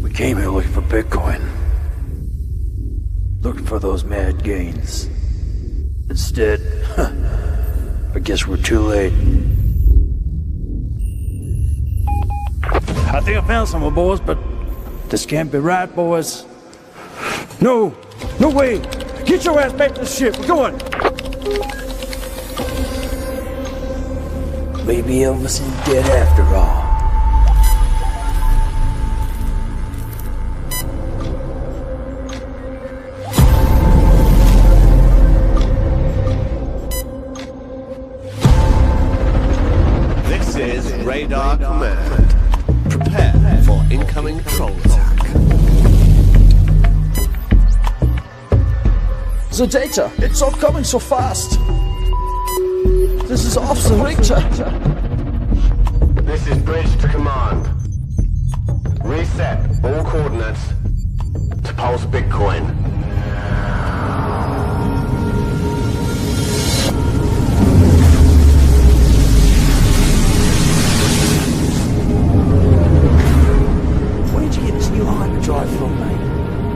We came here looking for Bitcoin. Looking for those mad gains. Instead, I guess we're too late. I think I found some, boys, but this can't be right, boys. No way! Get your ass back to the ship, we're going! Maybe Elvis is dead after all. This is Radar Command. Prepare for incoming troll attack. The data, it's all coming so fast. This is Officer Richter. This is Bridge to Command. Reset all coordinates to Pulse Bitcoin. Where'd you get this new hyperdrive from, mate?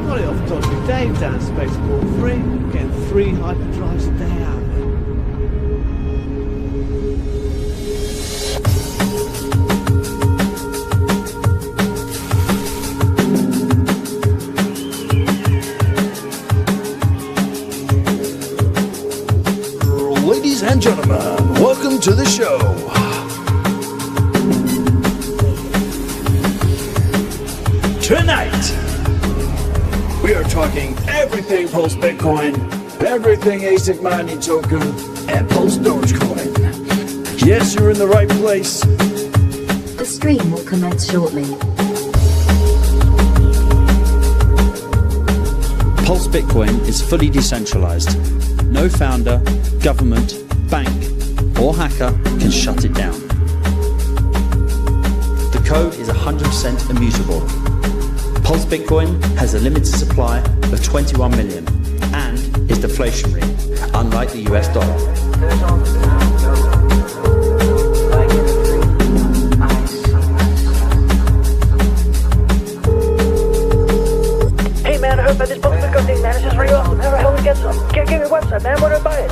Got it off Dodgy Dave down Spaceport 3. Getting 3 hyperdrives a day out of it. Ladies and gentlemen, welcome to the show. Tonight, we are talking everything Pulse Bitcoin, everything ASIC mining token, and Pulse Dogecoin. Yes, you're in the right place. The stream will commence shortly. Pulse Bitcoin is fully decentralized. No founder, government, bank, or hacker can shut it down. The code is 100% immutable. Pulse Bitcoin has a limited supply of 21 million and is deflationary, unlike the US dollar. Hey man, I heard about this Pulse Bitcoin thing, man. It's just really awesome. How the hell do we get some? Give me a website, man. Where do I buy it?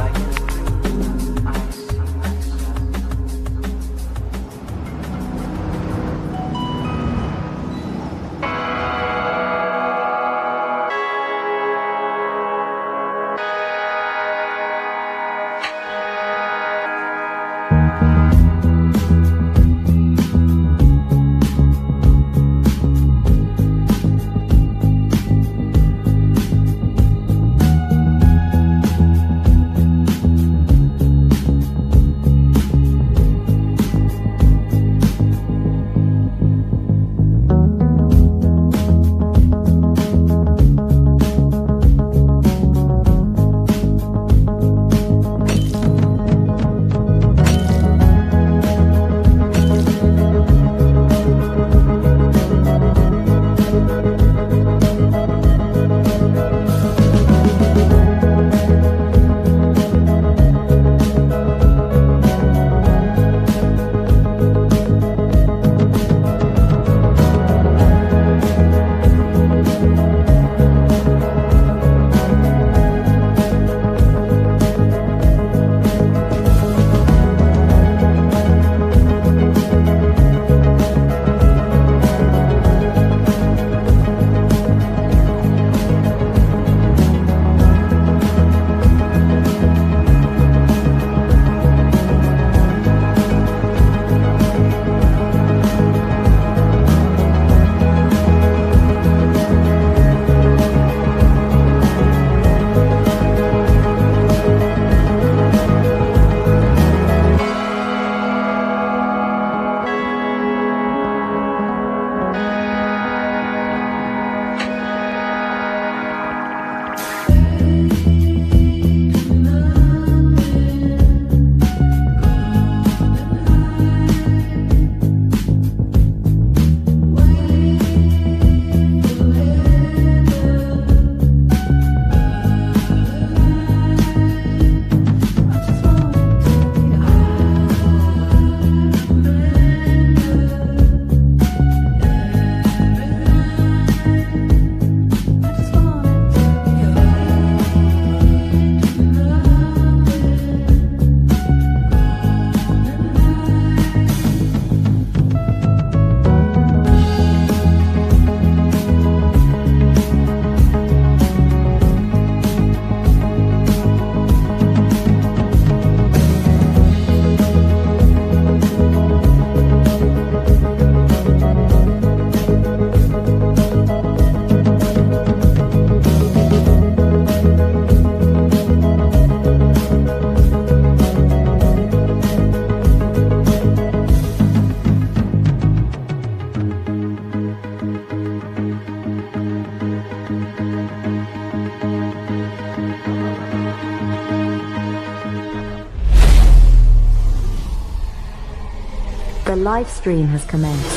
live stream has commenced.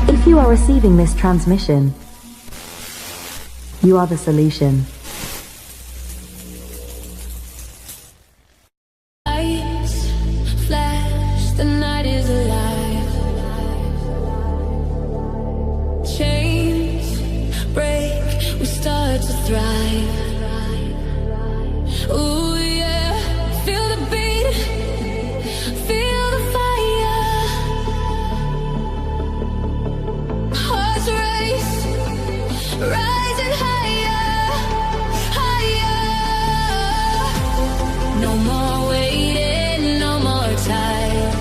If you are receiving this transmission, you are the solution. Lights flash, the night is alive. Chains break, we start to thrive. Ooh yeah, feel the beat, feel the fire. Hearts race, rising higher, higher. No more waiting, no more time.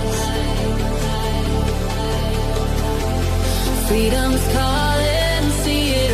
Freedom's calling, see it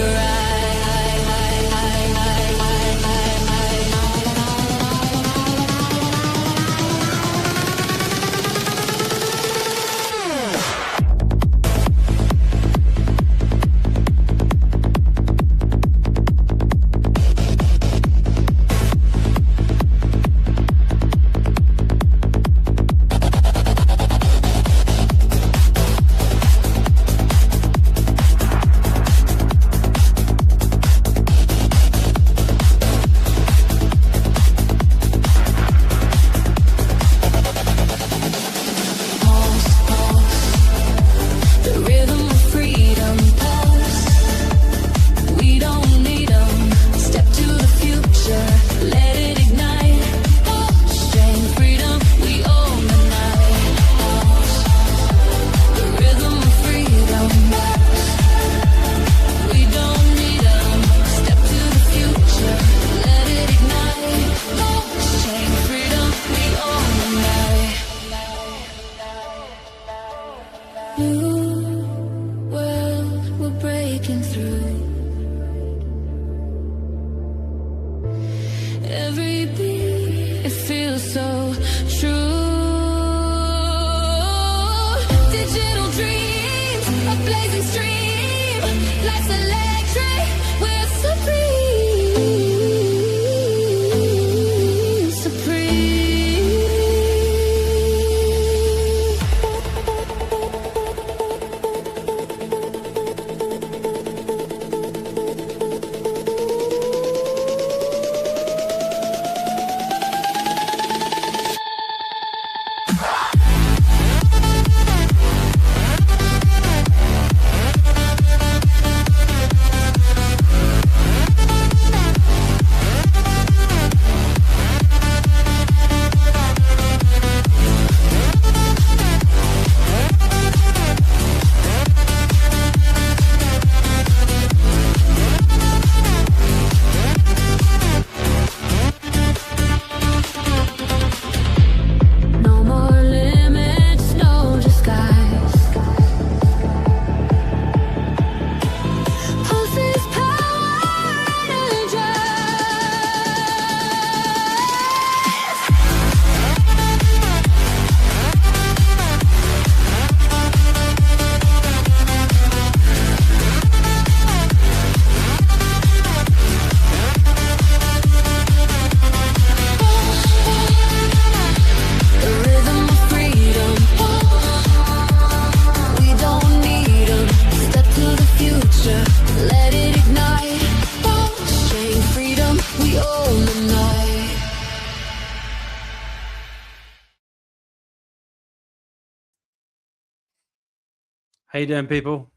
How you doing, people?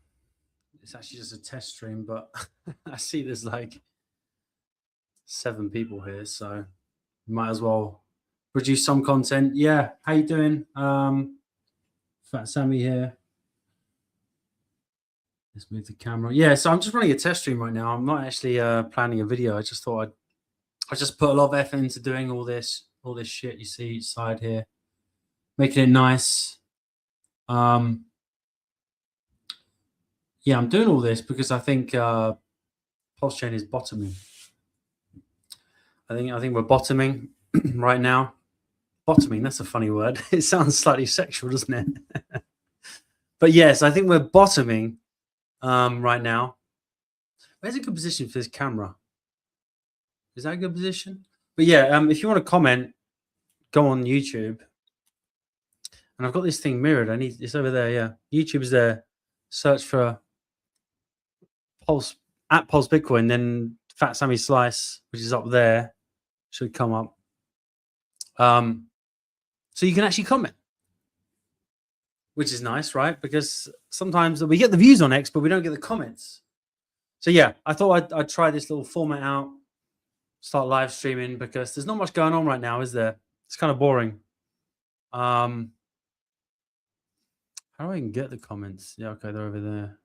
It's actually just a test stream, but I see there's like 7 people here, so might as well produce some content. Yeah, how you doing? Fat Sammy here. Let's move the camera. Yeah, so I'm just running a test stream right now. I'm not actually planning a video. I just thought I just put a lot of effort into doing all this shit you see each side here, making it nice. Yeah, I'm doing all this because I think Pulse Chain is bottoming. I think we're bottoming right now. Bottoming, that's a funny word. It sounds slightly sexual, doesn't it? But yes, I think we're bottoming right now. Where's a good position for this camera? Is that a good position? But yeah, if you want to comment, go on YouTube. And I've got this thing mirrored. It's over there. Yeah, YouTube is there. Search for Pulse at Pulse Bitcoin, then Fat Sammy Slice, which is up there, should come up. So you can actually comment, which is nice, right? Because sometimes we get the views on X, but we don't get the comments. So yeah, I thought I'd try this little format out, start live streaming, because there's not much going on right now, is there? It's kind of boring. How do I even get the comments? Yeah, okay, they're over there.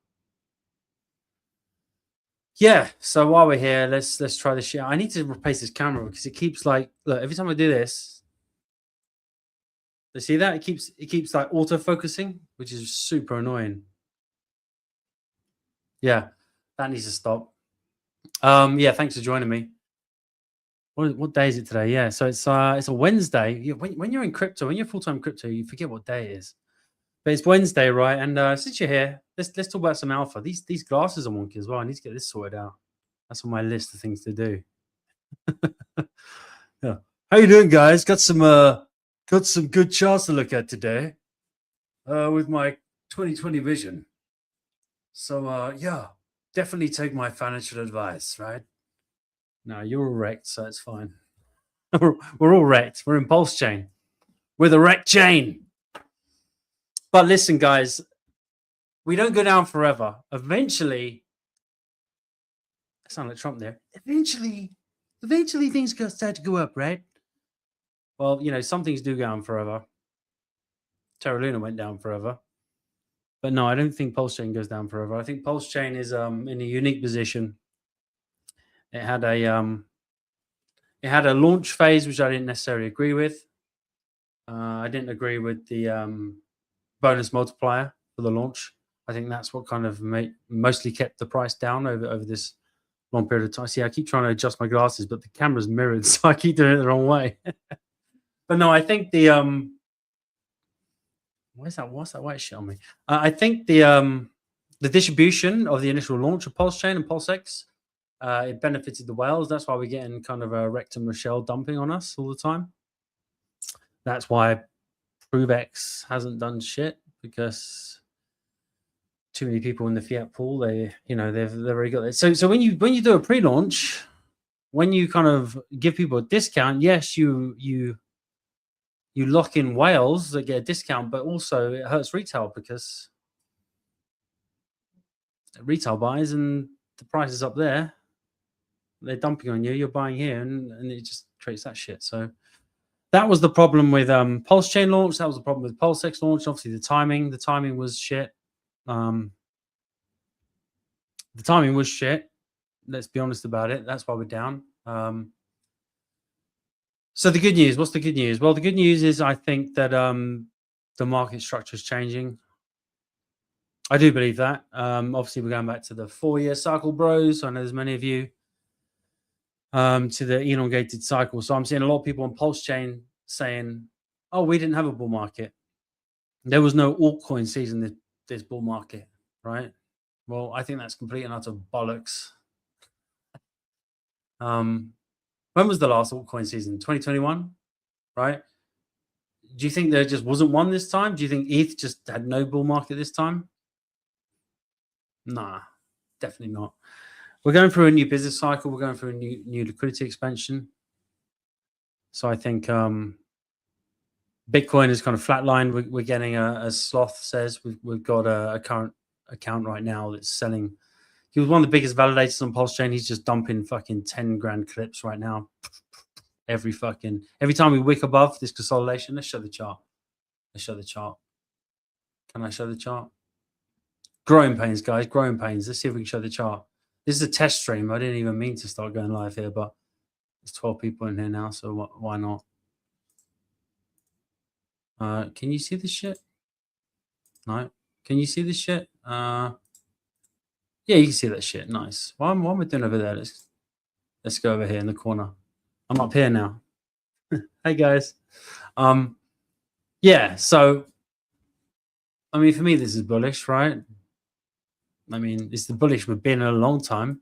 Yeah, so while we're here, let's try this shit. I need to replace this camera because it keeps like, look, every time I do this, you see that? It keeps like auto-focusing, which is super annoying. Yeah, that needs to stop. Yeah, thanks for joining me. What day is it today? Yeah, so it's a Wednesday. When you're in crypto, when you're full-time crypto, you forget what day it is. But it's Wednesday, right? And since you're here, let's talk about some alpha. These glasses are wonky as well. I need to get this sorted out. That's on my list of things to do. Yeah. How you doing, guys? Got some good charts to look at today with my 2020 vision. So yeah, definitely take my financial advice, right? No, you're all wrecked, so it's fine. We're all wrecked. We're in Pulse Chain. We're the wrecked chain. But listen, guys, we don't go down forever. Eventually, I sound like Trump there. Eventually things start to go up, right? Well, you know, some things do go down forever. Terra Luna went down forever. But no, I don't think Pulse Chain goes down forever. I think Pulse Chain is in a unique position. It had a launch phase, which I didn't necessarily agree with. I didn't agree with the bonus multiplier for the launch. I think that's what kind of mostly kept the price down over this long period of time. See, I keep trying to adjust my glasses, but the camera's mirrored, so I keep doing it the wrong way. But no, I think the what's that white shit on me? I think the distribution of the initial launch of Pulse Chain and PulseX, it benefited the whales. That's why we're getting kind of a Rectum Rochelle dumping on us all the time. That's why ProveX hasn't done shit, because too many people in the fiat pool. They've already got it. So when you do a pre-launch, when you kind of give people a discount, yes, you lock in whales that get a discount, but also it hurts retail because retail buys and the price is up there. They're dumping on you. You're buying here, and it just creates that shit. So that was the problem with Pulse Chain launch. That was the problem with PulseX launch. Obviously, the timing was shit. The timing was shit. Let's be honest about it. That's why we're down. So the good news. What's the good news? Well, the good news is I think that the market structure is changing. I do believe that. Obviously, we're going back to the 4-year cycle, bros. I know there's many of you. To the elongated cycle. So I'm seeing a lot of people on Pulse Chain saying, oh, we didn't have a bull market. There was no altcoin season this bull market, right? Well, I think that's complete and utter bollocks. When was the last altcoin season? 2021, right? Do you think there just wasn't one this time? Do you think ETH just had no bull market this time? Nah, definitely not. We're going through a new business cycle. We're going through a new liquidity expansion. So I think Bitcoin is kind of flatlined. We're getting, as Sloth says, we've got a current account right now that's selling. He was one of the biggest validators on Pulse Chain. He's just dumping fucking 10 grand clips right now. Every time we wick above this consolidation. Let's show the chart. Can I show the chart? Growing pains, guys. Growing pains. Let's see if we can show the chart. This is a test stream. I didn't even mean to start going live here, but there's 12 people in here now, so why not? Can you see this shit? No. Can you see this shit? Yeah, you can see that shit. Nice. What am I doing over there? Let's go over here in the corner. I'm up here now. Hey guys. Yeah, so I mean, for me, this is bullish, right? I mean, it's the bullish we've been in a long time.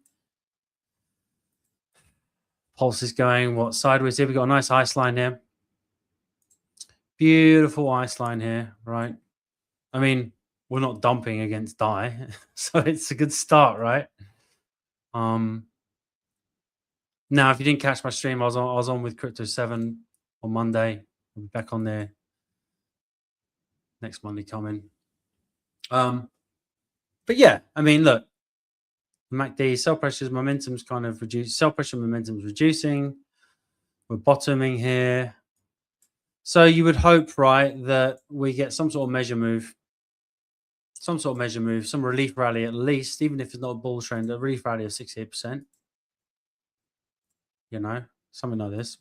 Pulse is going sideways here. We've got a nice ice line here. Beautiful ice line here, right? I mean, we're not dumping against DAI, so it's a good start, right? Now, if you didn't catch my stream, I was on with Crypto 7 on Monday. I'll be back on there next Monday coming. But yeah, I mean, look, MACD sell pressure's momentum's kind of reduced. Sell pressure momentum's reducing. We're bottoming here. So you would hope, right, that we get some sort of measure move, some relief rally at least, even if it's not a bull trend, a relief rally of 68%. You know, something like this.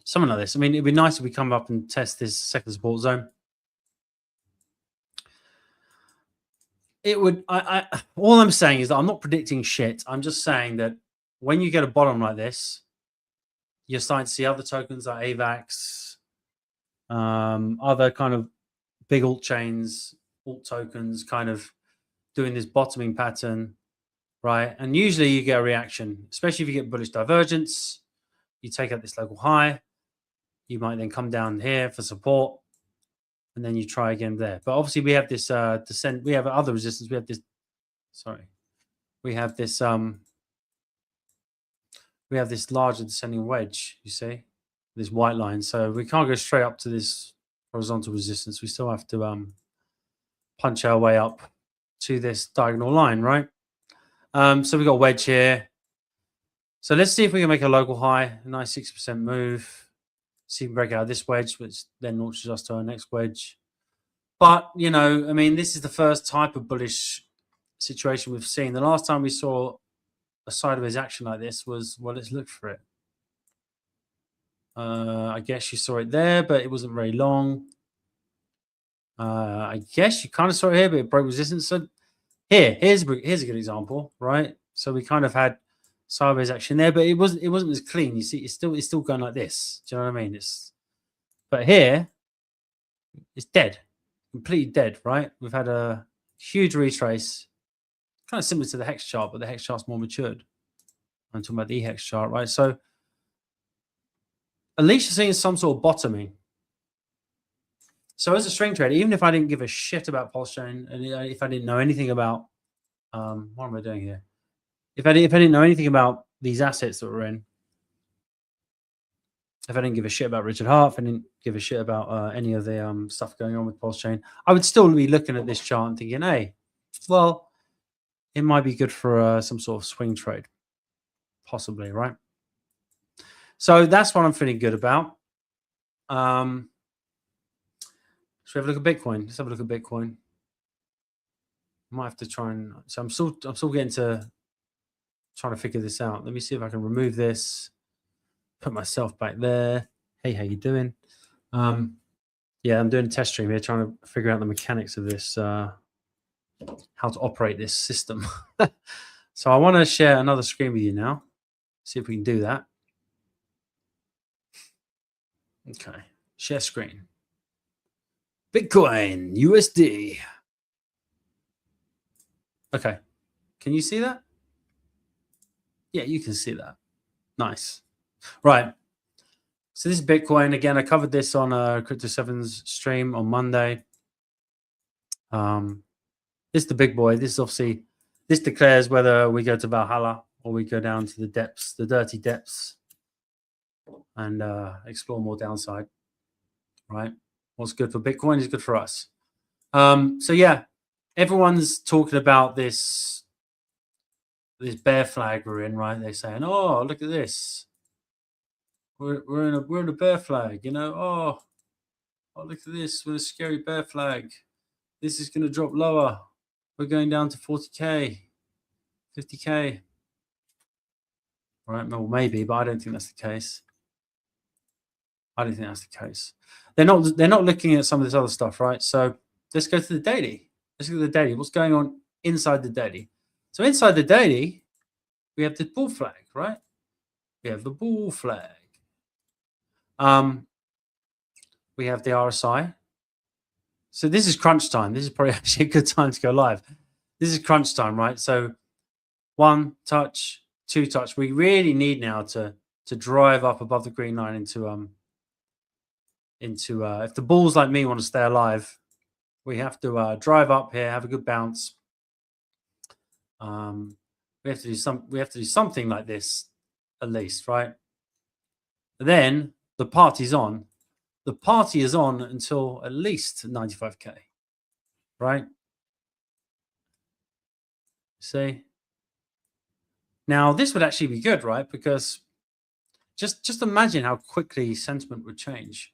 Something like this. I mean, it'd be nice if we come up and test this second support zone. It would. All I'm saying is that I'm not predicting shit. I'm just saying that when you get a bottom like this, you're starting to see other tokens like AVAX, other kind of big alt chains, alt tokens, kind of doing this bottoming pattern, right? And usually you get a reaction, especially if you get bullish divergence. You take out this local high. You might then come down here for support, and then you try again there. But obviously we have this descent. We have other resistance. We have this. Sorry, we have this. We have this larger descending wedge. You see this white line. So we can't go straight up to this horizontal resistance. We still have to punch our way up to this diagonal line, right? So we got a wedge here. So let's see if we can make a local high, a nice 6% move. See if we can break out of this wedge, which then launches us to our next wedge. But, you know, I mean, this is the first type of bullish situation we've seen. The last time we saw a sideways action like this was, well, let's look for it. I guess you saw it there, but it wasn't very long. I guess you kind of saw it here, but it broke resistance. So here's a good example, right? So we kind of had sideways action there, but it wasn't as clean. You see, it's still going like this. Do you know what I mean? But here it's dead, completely dead, right? We've had a huge retrace, kind of similar to the hex chart, but the hex chart's more matured. I'm talking about the hex chart, right? So at least you're seeing some sort of bottoming. So as a string trader, even if I didn't give a shit about Pulse Chain, and if I didn't know anything about what am I doing here? If I didn't know anything about these assets that we're in, if I didn't give a shit about Richard Hart, if I didn't give a shit about any of the stuff going on with Pulse Chain, I would still be looking at this chart and thinking, hey, well, it might be good for some sort of swing trade, possibly, right? So that's what I'm feeling good about. Should we have a look at Bitcoin? Let's have a look at Bitcoin. I might have to try and. So I'm still getting to trying to figure this out. Let me see if I can remove this. Put myself back there. Hey, how you doing? Yeah, I'm doing a test stream here, trying to figure out the mechanics of this, how to operate this system. So I want to share another screen with you now. See if we can do that. Okay, share screen. Bitcoin, USD. Okay, can you see that? Yeah, you can see that. Nice. Right. So this is Bitcoin. Again, I covered this on Crypto 7's stream on Monday. This is the big boy. This is obviously, this declares whether we go to Valhalla or we go down to the depths, the dirty depths, and explore more downside, right? What's good for Bitcoin is good for us. So yeah, everyone's talking about this bear flag we're in, right? They're saying, "Oh, look at this. We're in a bear flag, you know. Oh, look at this. We're in a scary bear flag. This is going to drop lower. We're going down to 40K, 50K." Right? Well, maybe, but I don't think that's the case. I don't think that's the case. They're not looking at some of this other stuff, right? So let's go to the daily. Let's look at the daily. What's going on inside the daily? So inside the daily, we have the bull flag, right? We have the bull flag. We have the RSI. So this is crunch time. This is probably actually a good time to go live. This is crunch time, right? So 1 touch, 2 touch. We really need now to drive up above the green line into if the bulls like me want to stay alive, we have to drive up here, have a good bounce. We have to do something like this at least, right? And then the party's on. The party is on until at least 95k, right? See? Now this would actually be good, right? Because just imagine how quickly sentiment would change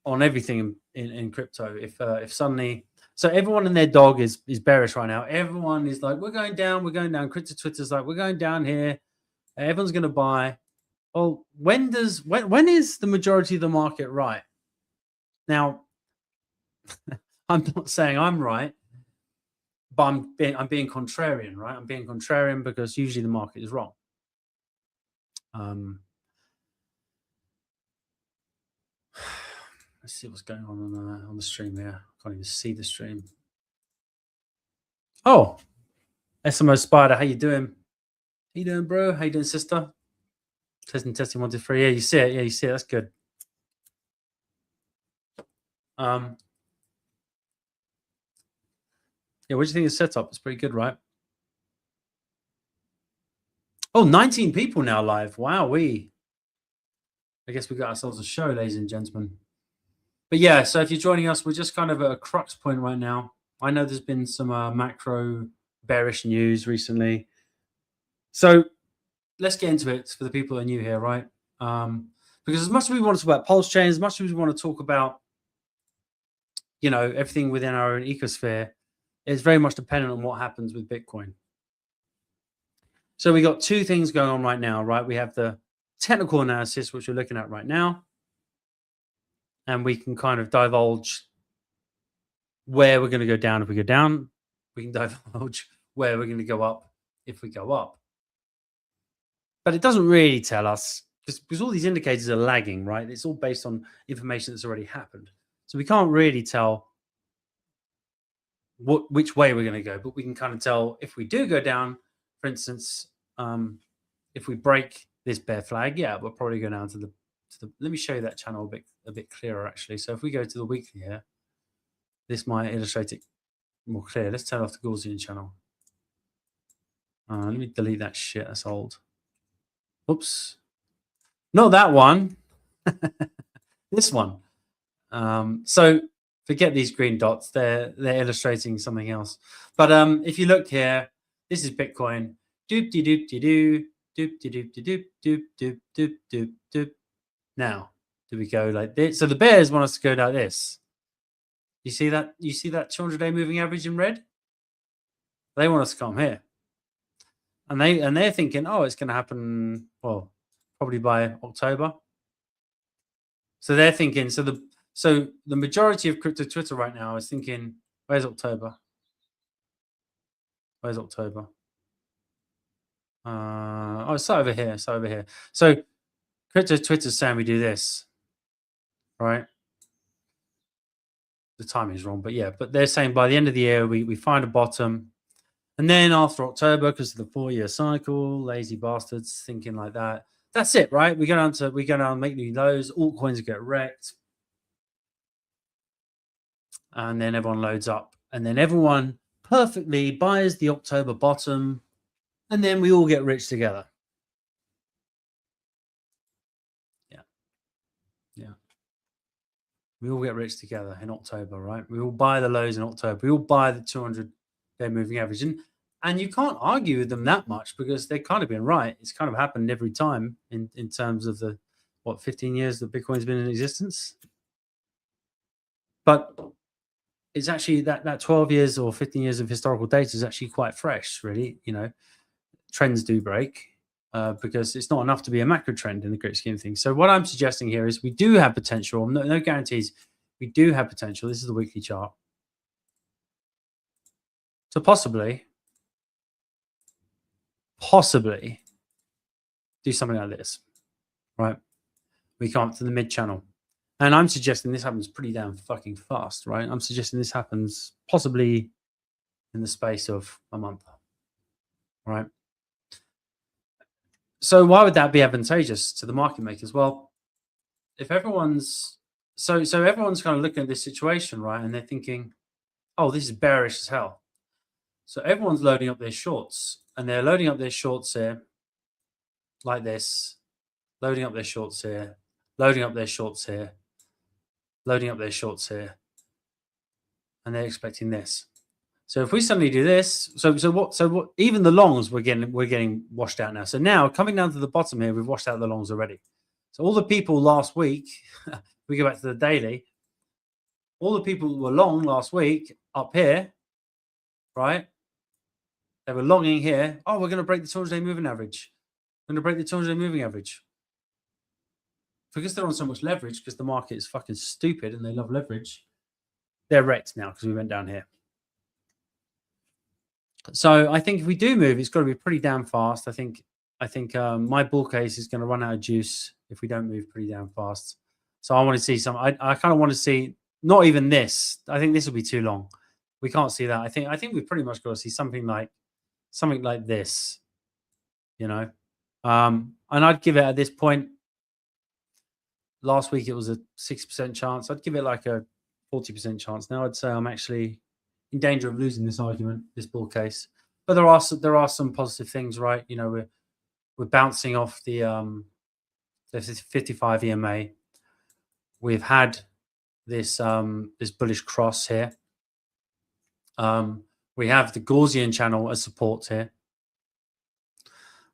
on everything in crypto if suddenly, so everyone and their dog is bearish right now. Everyone is like, we're going down. Crypto Twitter's like, we're going down here. Everyone's going to buy. Well, when is the majority of the market right? Now, I'm not saying I'm right, but I'm being contrarian, right? I'm being contrarian because usually the market is wrong. Let's see what's going on the stream here. I can't even see the stream. Oh, SMO Spider, how you doing? How you doing, bro? How you doing, sister? Testing 1, 2, 3. Yeah, you see it. Yeah, you see it. That's good. Yeah, what do you think of the setup? It's pretty good, right? Oh, 19 people now live. Wow, I guess we got ourselves a show, ladies and gentlemen. But yeah, so if you're joining us, we're just kind of at a crux point right now. I know there's been some macro bearish news recently. So let's get into it for the people that are new here, right? Because as much as we want to talk about pulse chain, as much as we want to talk about, everything within our own ecosphere, it's very much dependent on what happens with Bitcoin. So we got 2 things going on right now, right? We have the technical analysis, which we're looking at right now. And we can kind of divulge where we're going to go down if we go down. We can divulge where we're going to go up if we go up. But it doesn't really tell us, because all these indicators are lagging, right? It's all based on information that's already happened. So we can't really tell which way we're going to go. But we can kind of tell if we do go down, for instance, if we break this bear flag, yeah, we'll probably go down to the let me show you that channel a bit clearer, actually. So if we go to the weekly here, this might illustrate it more clear. Let's turn off the Gaussian channel. Let me delete that shit. That's old. Oops. Not that one. This one. So forget these green dots. They're illustrating something else. But if you look here, this is Bitcoin. Doop de doop de doo. Doop de doop de doop doop doop doop doop doop. Now, do we go like this? So the bears want us to go like this. You see that? You see that 200-day moving average in red? They want us to come here. And they're thinking, oh, it's going to happen, well, probably by October. So they're thinking, so the majority of crypto Twitter right now is thinking, where's October? Where's October? Oh, it's over here. It's over here. So crypto Twitter's saying we do this, right? The timing is wrong, but yeah, but they're saying by the end of the year, we find a bottom. And then after October, because of the 4-year cycle, lazy bastards thinking like that. That's it, right? We go down and make new lows. Altcoins get wrecked. And then everyone loads up. And then everyone perfectly buys the October bottom. And then we all get rich together. Yeah. We all get rich together in October, right? We all buy the lows in October. We all buy the 200-day moving average. And you can't argue with them that much because they've kind of been right. It's kind of happened every time in terms of the, 15 years that Bitcoin's been in existence. But it's actually that 12 years or 15 years of historical data is actually quite fresh, really. Trends do break because it's not enough to be a macro trend in the great scheme of things. So what I'm suggesting here is we do have potential. No guarantees. We do have potential. This is the weekly chart. to possibly do something like this, right? We come up to the mid channel. And I'm suggesting this happens pretty damn fucking fast, right? I'm suggesting this happens possibly in the space of a month, right? So why would that be advantageous to the market makers? Well, if everyone's so everyone's kind of looking at this situation, right? And they're thinking, oh, this is bearish as hell. So everyone's loading up their shorts, and they're loading up their shorts here like this, loading up their shorts here, loading up their shorts here, loading up their shorts here, and they're expecting this. So if we suddenly do this, so what? Even the longs we're getting washed out now. So now coming down to the bottom here, we've washed out the longs already. So all the people last week, we go back to the daily, all the people who were long last week up here, right? They were longing here. Oh, we're going to break the 200-day moving average. We're going to break the 200-day moving average. Because they're on so much leverage, because the market is fucking stupid and they love leverage, they're wrecked now because we went down here. So I think if we do move, it's got to be pretty damn fast. I think my bull case is going to run out of juice if we don't move pretty damn fast. So I want to see some. I kind of want to see not even this. I think this will be too long. We can't see that. I think we've pretty much got to see something like this, you know. And I'd give it at this point. Last week it was a 6% chance. I'd give it like a 40% chance. Now I'd say I'm actually in danger of losing this argument, this bull case. But there are some positive things, right? You know, we're bouncing off the 55 EMA. We've had this this bullish cross here. We have the Gaussian channel as support here.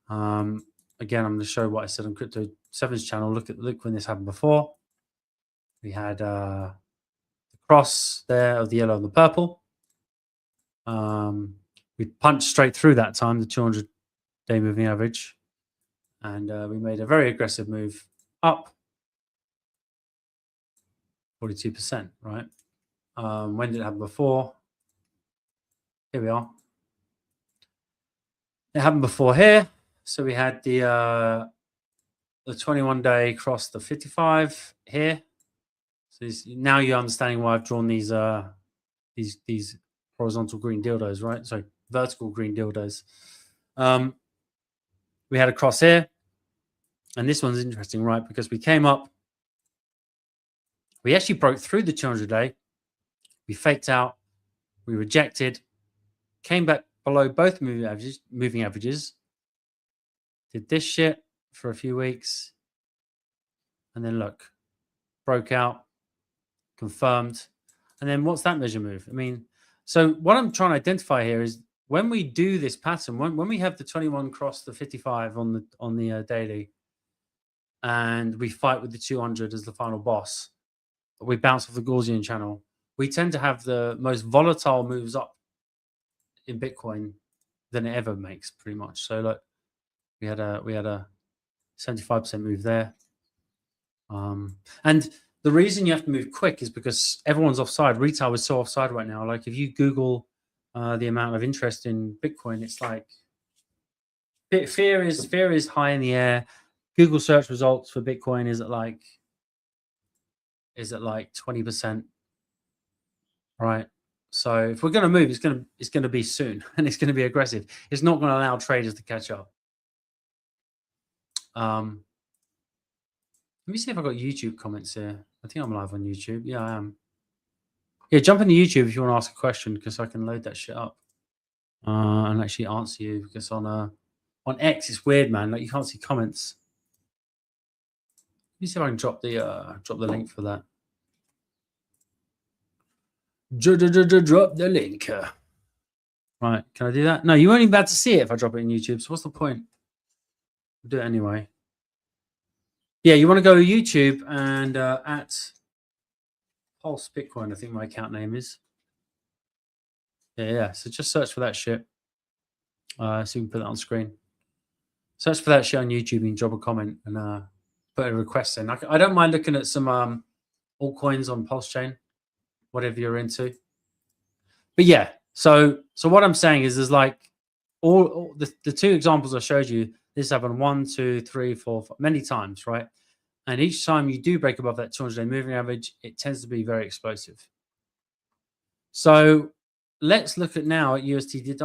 Again, I'm going to show what I said on Crypto 7's channel. Look when this happened before. We had the cross there of the yellow and the purple. We punched straight through that time, the 200-day moving average. And we made a very aggressive move up 42%, right? When did it happen before? Here we are. It happened before here. So we had the 21-day cross the 55 here. So now you're understanding why I've drawn these horizontal green dildos, right? Sorry, vertical green dildos. We had a cross here. And this one's interesting, right? Because we came up. We actually broke through the 200-day. We faked out. We rejected. Came back below both moving averages. Did this shit for a few weeks. And then look. Broke out. Confirmed. And then what's that measure move? I mean, so what I'm trying to identify here is when we do this pattern, when we have the 21 cross the 55 on the daily, and we fight with the 200 as the final boss, we bounce off the Gaussian channel, we tend to have the most volatile moves up in Bitcoin than it ever makes, pretty much. So look, we had a 75% move there. And the reason you have to move quick is because everyone's offside. Retail is so offside right now. Like if you Google the amount of interest in Bitcoin, it's like fear is high in the air. Google search results for Bitcoin is at like 20%, right? So if we're going to move, it's going to be soon, and it's going to be aggressive. It's not going to allow traders to catch up. Let me see if I got YouTube comments here. I think I'm live on YouTube. Yeah, I am. Yeah, jump into YouTube if you want to ask a question, because I can load that shit up and actually answer you. Because on X, it's weird, man. Like you can't see comments. Let me see if I can drop the link for that. Drop the link. Right, can I do that? No, you weren't even about to see it if I drop it in YouTube. So what's the point? We'll do it anyway. Yeah, you want to go to YouTube and at Pulse Bitcoin, I think my account name is. Yeah. So just search for that shit. So you can put that on screen. Search for that shit on YouTube and drop a comment and put a request in. I don't mind looking at some altcoins on Pulse Chain, whatever you're into. But yeah, So what I'm saying is, there's like all the two examples I showed you. This happened 1, 2, 3, 4, 5, many times, right? And each time you do break above that 200-day moving average, it tends to be very explosive. So let's look at now at USDT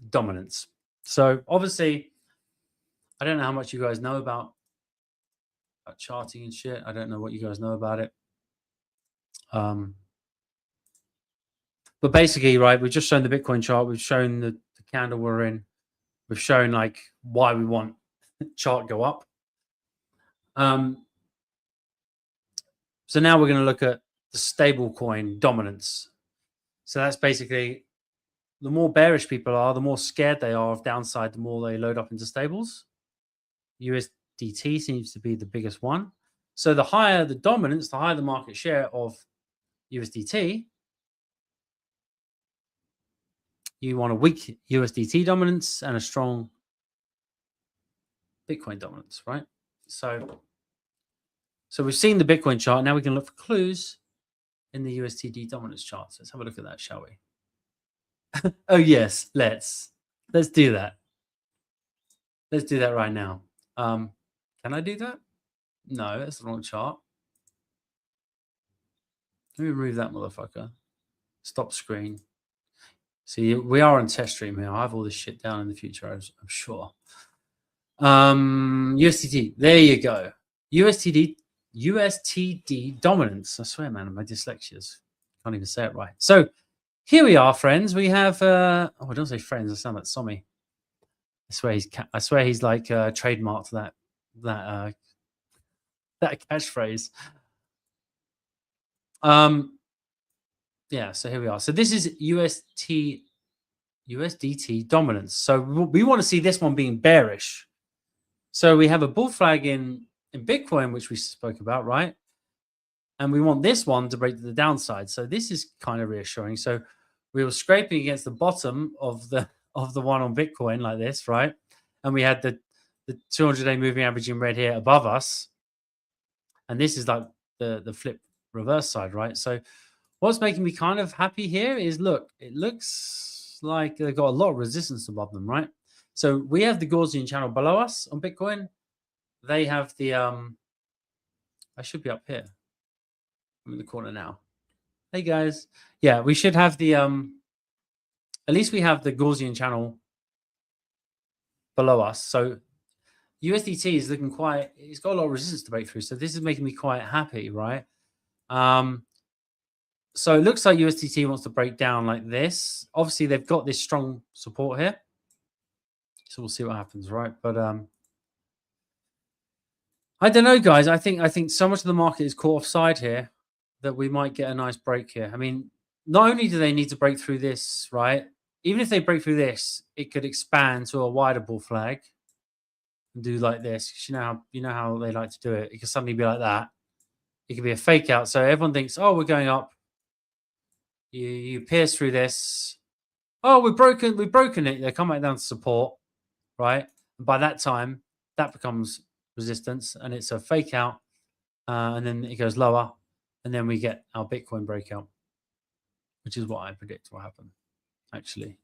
dominance. So obviously, I don't know how much you guys know about charting and shit. I don't know what you guys know about it. But basically, right, we've just shown the Bitcoin chart. We've shown the candle we're in. We've shown like why we want the chart go up. So now we're going to look at the stable coin dominance. So that's basically, the more bearish people are, the more scared they are of downside, the more they load up into stables. USDT seems to be the biggest one. So the higher the dominance, the higher the market share of USDT, you want a weak USDT dominance and a strong Bitcoin dominance, right? So we've seen the Bitcoin chart. Now we can look for clues in the USDT dominance charts. Let's have a look at that, shall we? Oh yes, let's do that. Let's do that right now. Can I do that? No, that's the wrong chart. Let me remove that motherfucker. Stop screen. See, we are on test stream here. I have all this shit down in the future, I'm sure. USDT. There you go. USTD dominance. I swear, man, my dyslexia's can't even say it right. So here we are, friends. We have oh, I don't say friends. I sound like Sommy. I swear he's like trademarked that catchphrase. Yeah, so here we are. So this is USDT dominance. So we want to see this one being bearish. So we have a bull flag in Bitcoin, which we spoke about, right? And we want this one to break to the downside. So this is kind of reassuring. So we were scraping against the bottom of the one on Bitcoin like this, right? And we had the 200-day moving average in red here above us. And this is like the flip reverse side, right? So what's making me kind of happy here is, look, it looks like they've got a lot of resistance above them, right? So we have the Gaussian channel below us on Bitcoin. They have the, I should be up here. I'm in the corner now. Hey, guys. Yeah, we should have the, at least we have the Gaussian channel below us. So USDT is looking quite, it's got a lot of resistance to break through. So this is making me quite happy, right? So it looks like USDT wants to break down like this. Obviously, they've got this strong support here. So we'll see what happens, right? But I don't know, guys. I think so much of the market is caught offside here that we might get a nice break here. I mean, not only do they need to break through this, right? Even if they break through this, it could expand to a wider bull flag and do like this. You know how they like to do it. It could suddenly be like that. It could be a fake out. So everyone thinks, oh, we're going up. You pierce through this. Oh, we've broken it. They come back down to support, right? And by that time, that becomes resistance, and it's a fake out, and then it goes lower, and then we get our Bitcoin breakout, which is what I predict will happen, actually.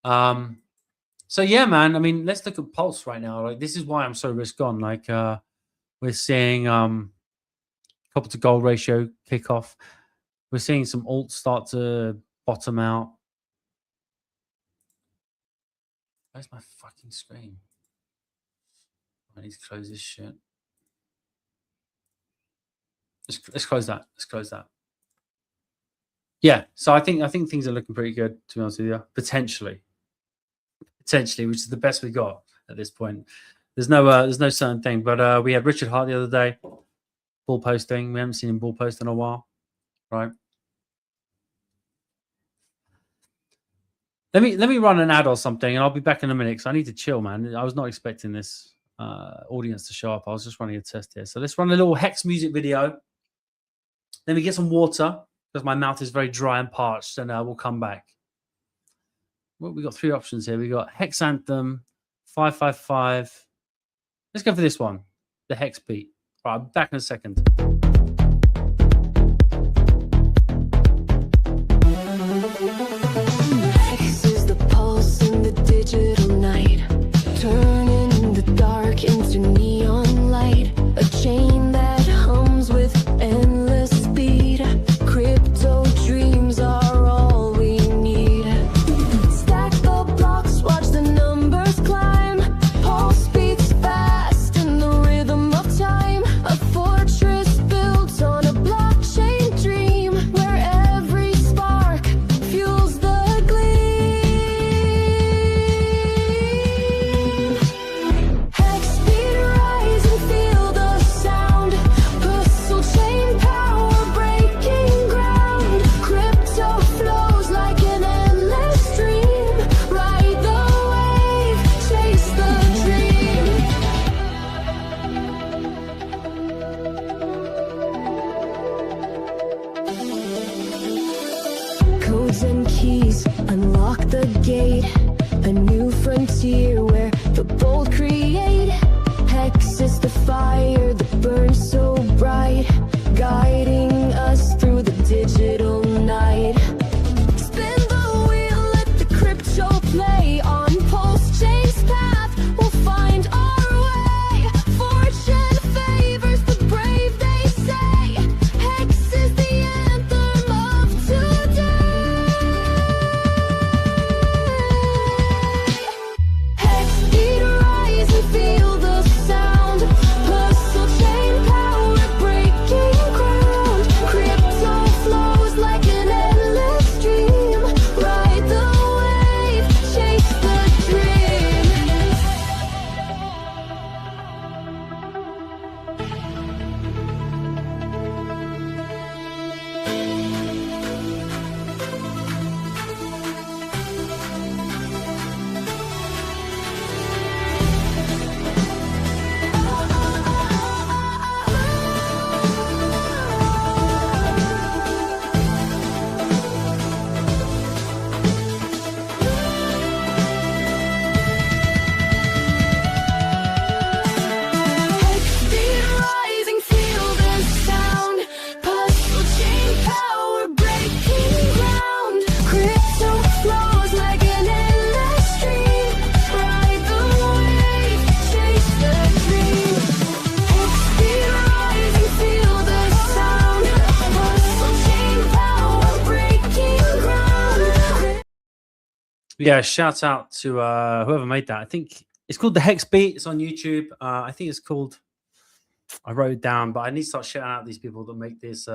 So yeah, man. I mean, let's look at Pulse right now. Like, this is why I'm so risk on. Like, we're seeing copper to gold ratio kick off. We're seeing some alts start to bottom out. Where's my fucking screen? I need to close this shit. Let's close that. Let's close that. Yeah, so I think things are looking pretty good, to be honest with you. Potentially, which is the best we got at this point. There's no certain thing, but we had Richard Hart the other day, bull posting. We haven't seen him bull post in a while, right? Let me run an ad or something, and I'll be back in a minute because I need to chill, man. I was not expecting this audience to show up. I was just running a test here. So let's run a little Hex music video. Then we get some water because my mouth is very dry and parched, and we'll come back. Well, we got three options here. We got Hex Anthem, 555. Let's go for this one, the Hex beat. All right, I'm back in a second. rise, unlock the gate, a new frontier where the bold create. Hex is the fire that burns so bright, guiding us through the digital night. Spin the wheel, let the crypto play on Pulse Chain's path. We'll find our way. Fortune favors the brave, they say. Hex is the anthem of today. Hex beat rise and feel the sound. Puzzle chain power breaking ground. Crypto flows like an endless stream. Ride the wave, chase the dream. Hex rising, feel the sound. Puzzle chain power breaking ground. Crypto flows like an endless stream. Ride the wave, chase the dream. Hex rising, feel the sound. Puzzle chain power breaking ground. Yeah, shout out to whoever made that. I think it's called the Hex Beat. It's on YouTube. I think it's called. I wrote it down, but I need to start shouting out these people that make these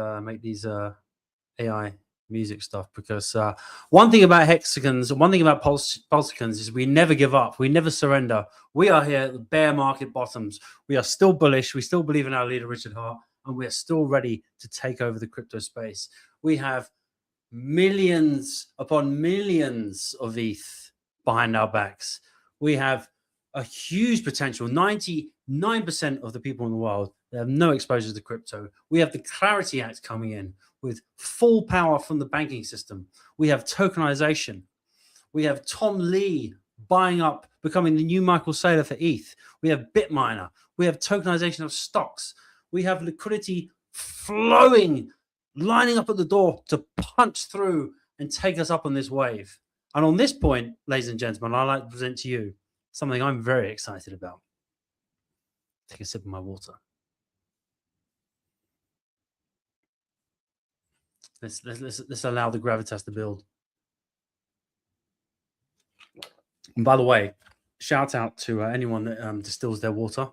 AI music stuff, because one thing about hexagons, one thing about pulsicons is we never give up. We never surrender. We are here at the bear market bottoms. We are still bullish. We still believe in our leader, Richard Hart, and we are still ready to take over the crypto space. We have millions upon millions of ETH behind our backs. We have a huge potential. 99% of the people in the world, they have no exposure to crypto. We have the Clarity Act coming in with full power from the banking system. We have tokenization. We have Tom Lee buying up, becoming the new Michael Saylor for ETH. We have Bitminer. We have tokenization of stocks. We have liquidity flowing, lining up at the door to punch through and take us up on this wave. And on this point, ladies and gentlemen, I'd like to present to you something I'm very excited about. Take a sip of my water. Let's allow the gravitas to build. And by the way, shout out to anyone that distills their water.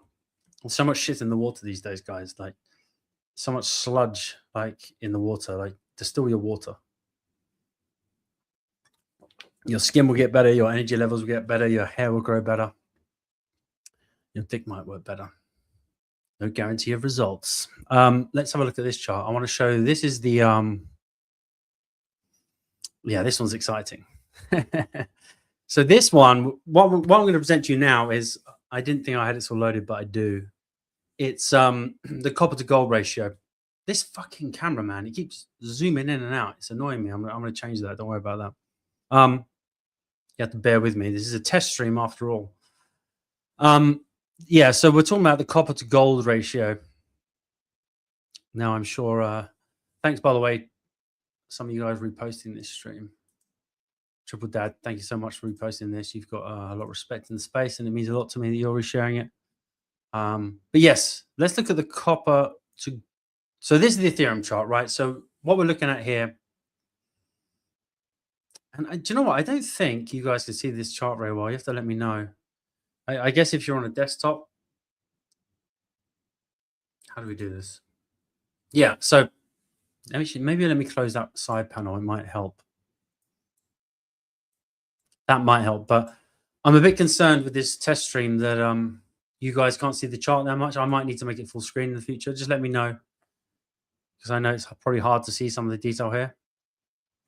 There's so much shit in the water these days, guys. Like so much sludge, like in the water. Like distill your water. Your skin will get better. Your energy levels will get better. Your hair will grow better. Your dick might work better. No guarantee of results. Let's have a look at this chart. I want to show you, this is the yeah, this one's exciting. So this one, what I'm going to present to you now is, I didn't think I had it all loaded, but I do. It's the copper to gold ratio. This fucking camera, man, it keeps zooming in and out. It's annoying me. I'm going to change that. Don't worry about that. You have to bear with me. This is a test stream after all. Yeah, so we're talking about the copper to gold ratio. Now, I'm sure, thanks, by the way, some of you guys reposting this stream. Triple Dad, thank you so much for reposting this. You've got a lot of respect in the space, and it means a lot to me that you're resharing it. But yes, let's look at the copper to... So this is the Ethereum chart, right? So what we're looking at here, and do you know what? I don't think you guys can see this chart very well. You have to let me know. I guess if you're on a desktop, how do we do this? Yeah, so maybe let me close that side panel. It might help. That might help, but I'm a bit concerned with this test stream that you guys can't see the chart that much. I might need to make it full screen in the future. Just let me know, because I know it's probably hard to see some of the detail here.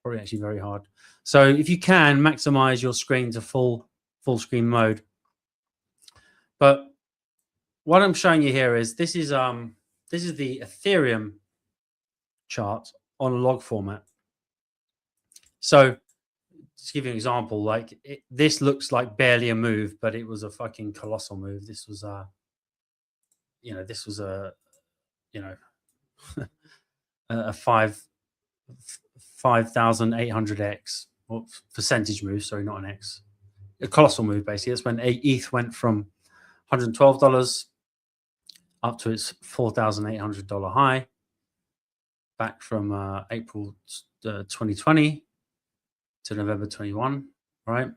Probably actually very hard. So if you can, maximize your screen to full screen mode. But what I'm showing you here is this is the Ethereum chart on a log format. So give you an example, like this looks like barely a move, but it was a fucking colossal move. This was this was a a 5,800x or percentage move. Sorry, not an X. A colossal move, basically. That's when ETH went from $112 up to its $4,800 high, back from April 2020 to November 21, right?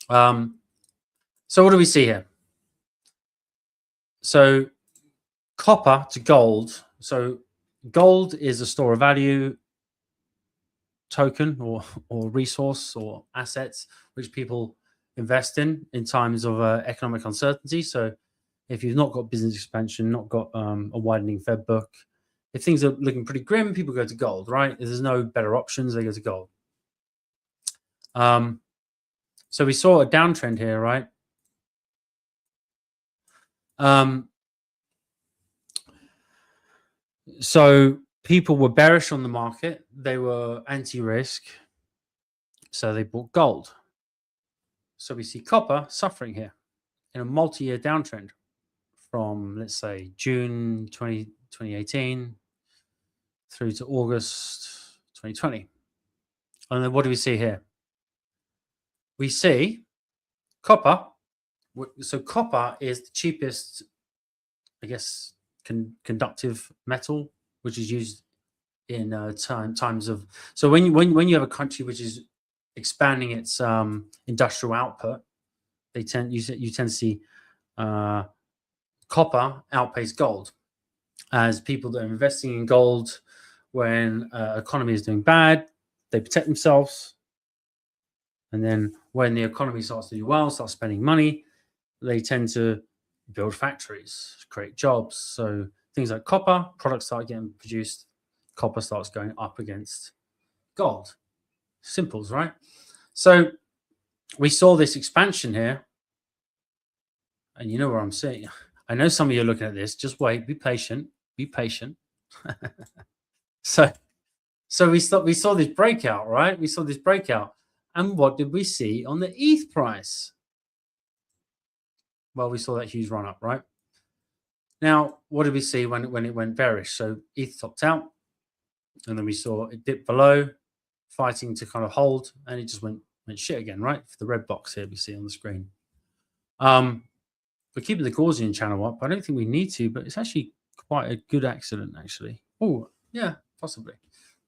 So what do we see here? So copper to gold. So gold is a store of value token or resource or assets which people invest in times of economic uncertainty. So if you've not got business expansion, not got a widening Fed book, if things are looking pretty grim, people go to gold, right? If there's no better options, they go to gold. So we saw a downtrend here, right? So people were bearish on the market. They were anti-risk. So they bought gold. So we see copper suffering here in a multi-year downtrend from, let's say, June 2018 through to August 2020. And then what do we see here? We see copper. So copper is the cheapest, I guess, conductive metal, which is used in times of. So when you have a country which is expanding its industrial output, you tend to see copper outpace gold, as people that are investing in gold when economy is doing bad, they protect themselves, and then when the economy starts to do well, starts spending money, they tend to build factories, create jobs. So things like copper, products start getting produced, copper starts going up against gold. Simples, right? So we saw this expansion here, and you know where I'm saying. I know some of you are looking at this. Just wait, be patient, be patient. So we saw this breakout, right? We saw this breakout, and what did we see on the ETH price? Well, we saw that huge run up, right? Now, what did we see when it went bearish? So ETH topped out, and then we saw it dip below, fighting to kind of hold, and it just went shit again, right? For the red box here we see on the screen. We're keeping the Gaussian channel up. I don't think we need to, but it's actually quite a good accident, actually. Oh, yeah, possibly.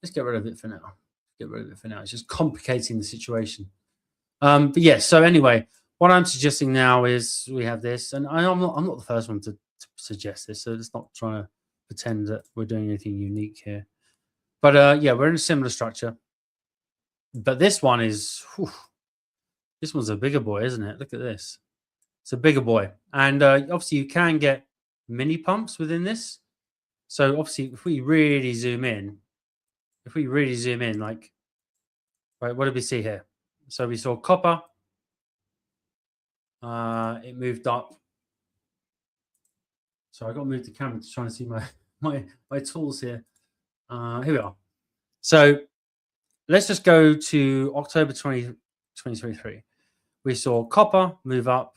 Let's get rid of it for now. It's just complicating the situation. But yeah, so anyway, what I'm suggesting now is we have this, and I'm not the first one to suggest this, so let's not try to pretend that we're doing anything unique here. But yeah, we're in a similar structure. But this one is, this one's a bigger boy, isn't it? Look at this. It's a bigger boy. And obviously you can get mini pumps within this. So obviously if we really zoom in, like, right, what did we see here? So we saw copper. It moved up. So I got to move the camera to try and see my tools here. Here we are. So let's just go to October 2023. We saw copper move up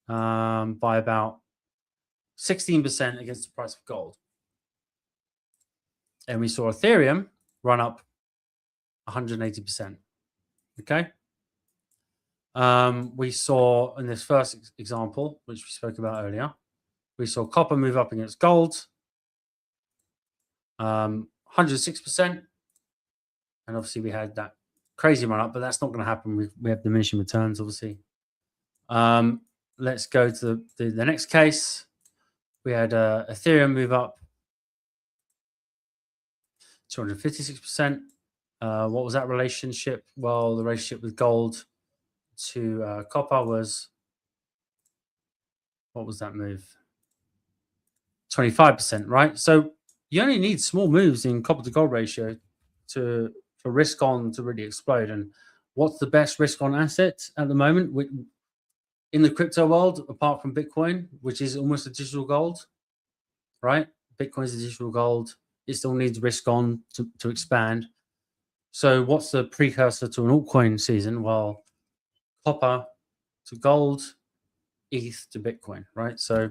by about 16% against the price of gold. And we saw Ethereum run up 180%. Okay. We saw in this first example, which we spoke about earlier, we saw copper move up against gold, 106%. And obviously we had that crazy run up, but that's not going to happen. We have diminishing returns, obviously. Let's go to the next case. We had Ethereum move up 256%. What was that relationship? Well, the relationship with gold to copper was, what was that move? 25%, right? So you only need small moves in copper to gold ratio for risk on to really explode. And what's the best risk on asset at the moment in the crypto world, apart from Bitcoin, which is almost a digital gold, right? Bitcoin is a digital gold. It still needs risk on to expand. So what's the precursor to an altcoin season? Well, copper to gold, ETH to Bitcoin, right? So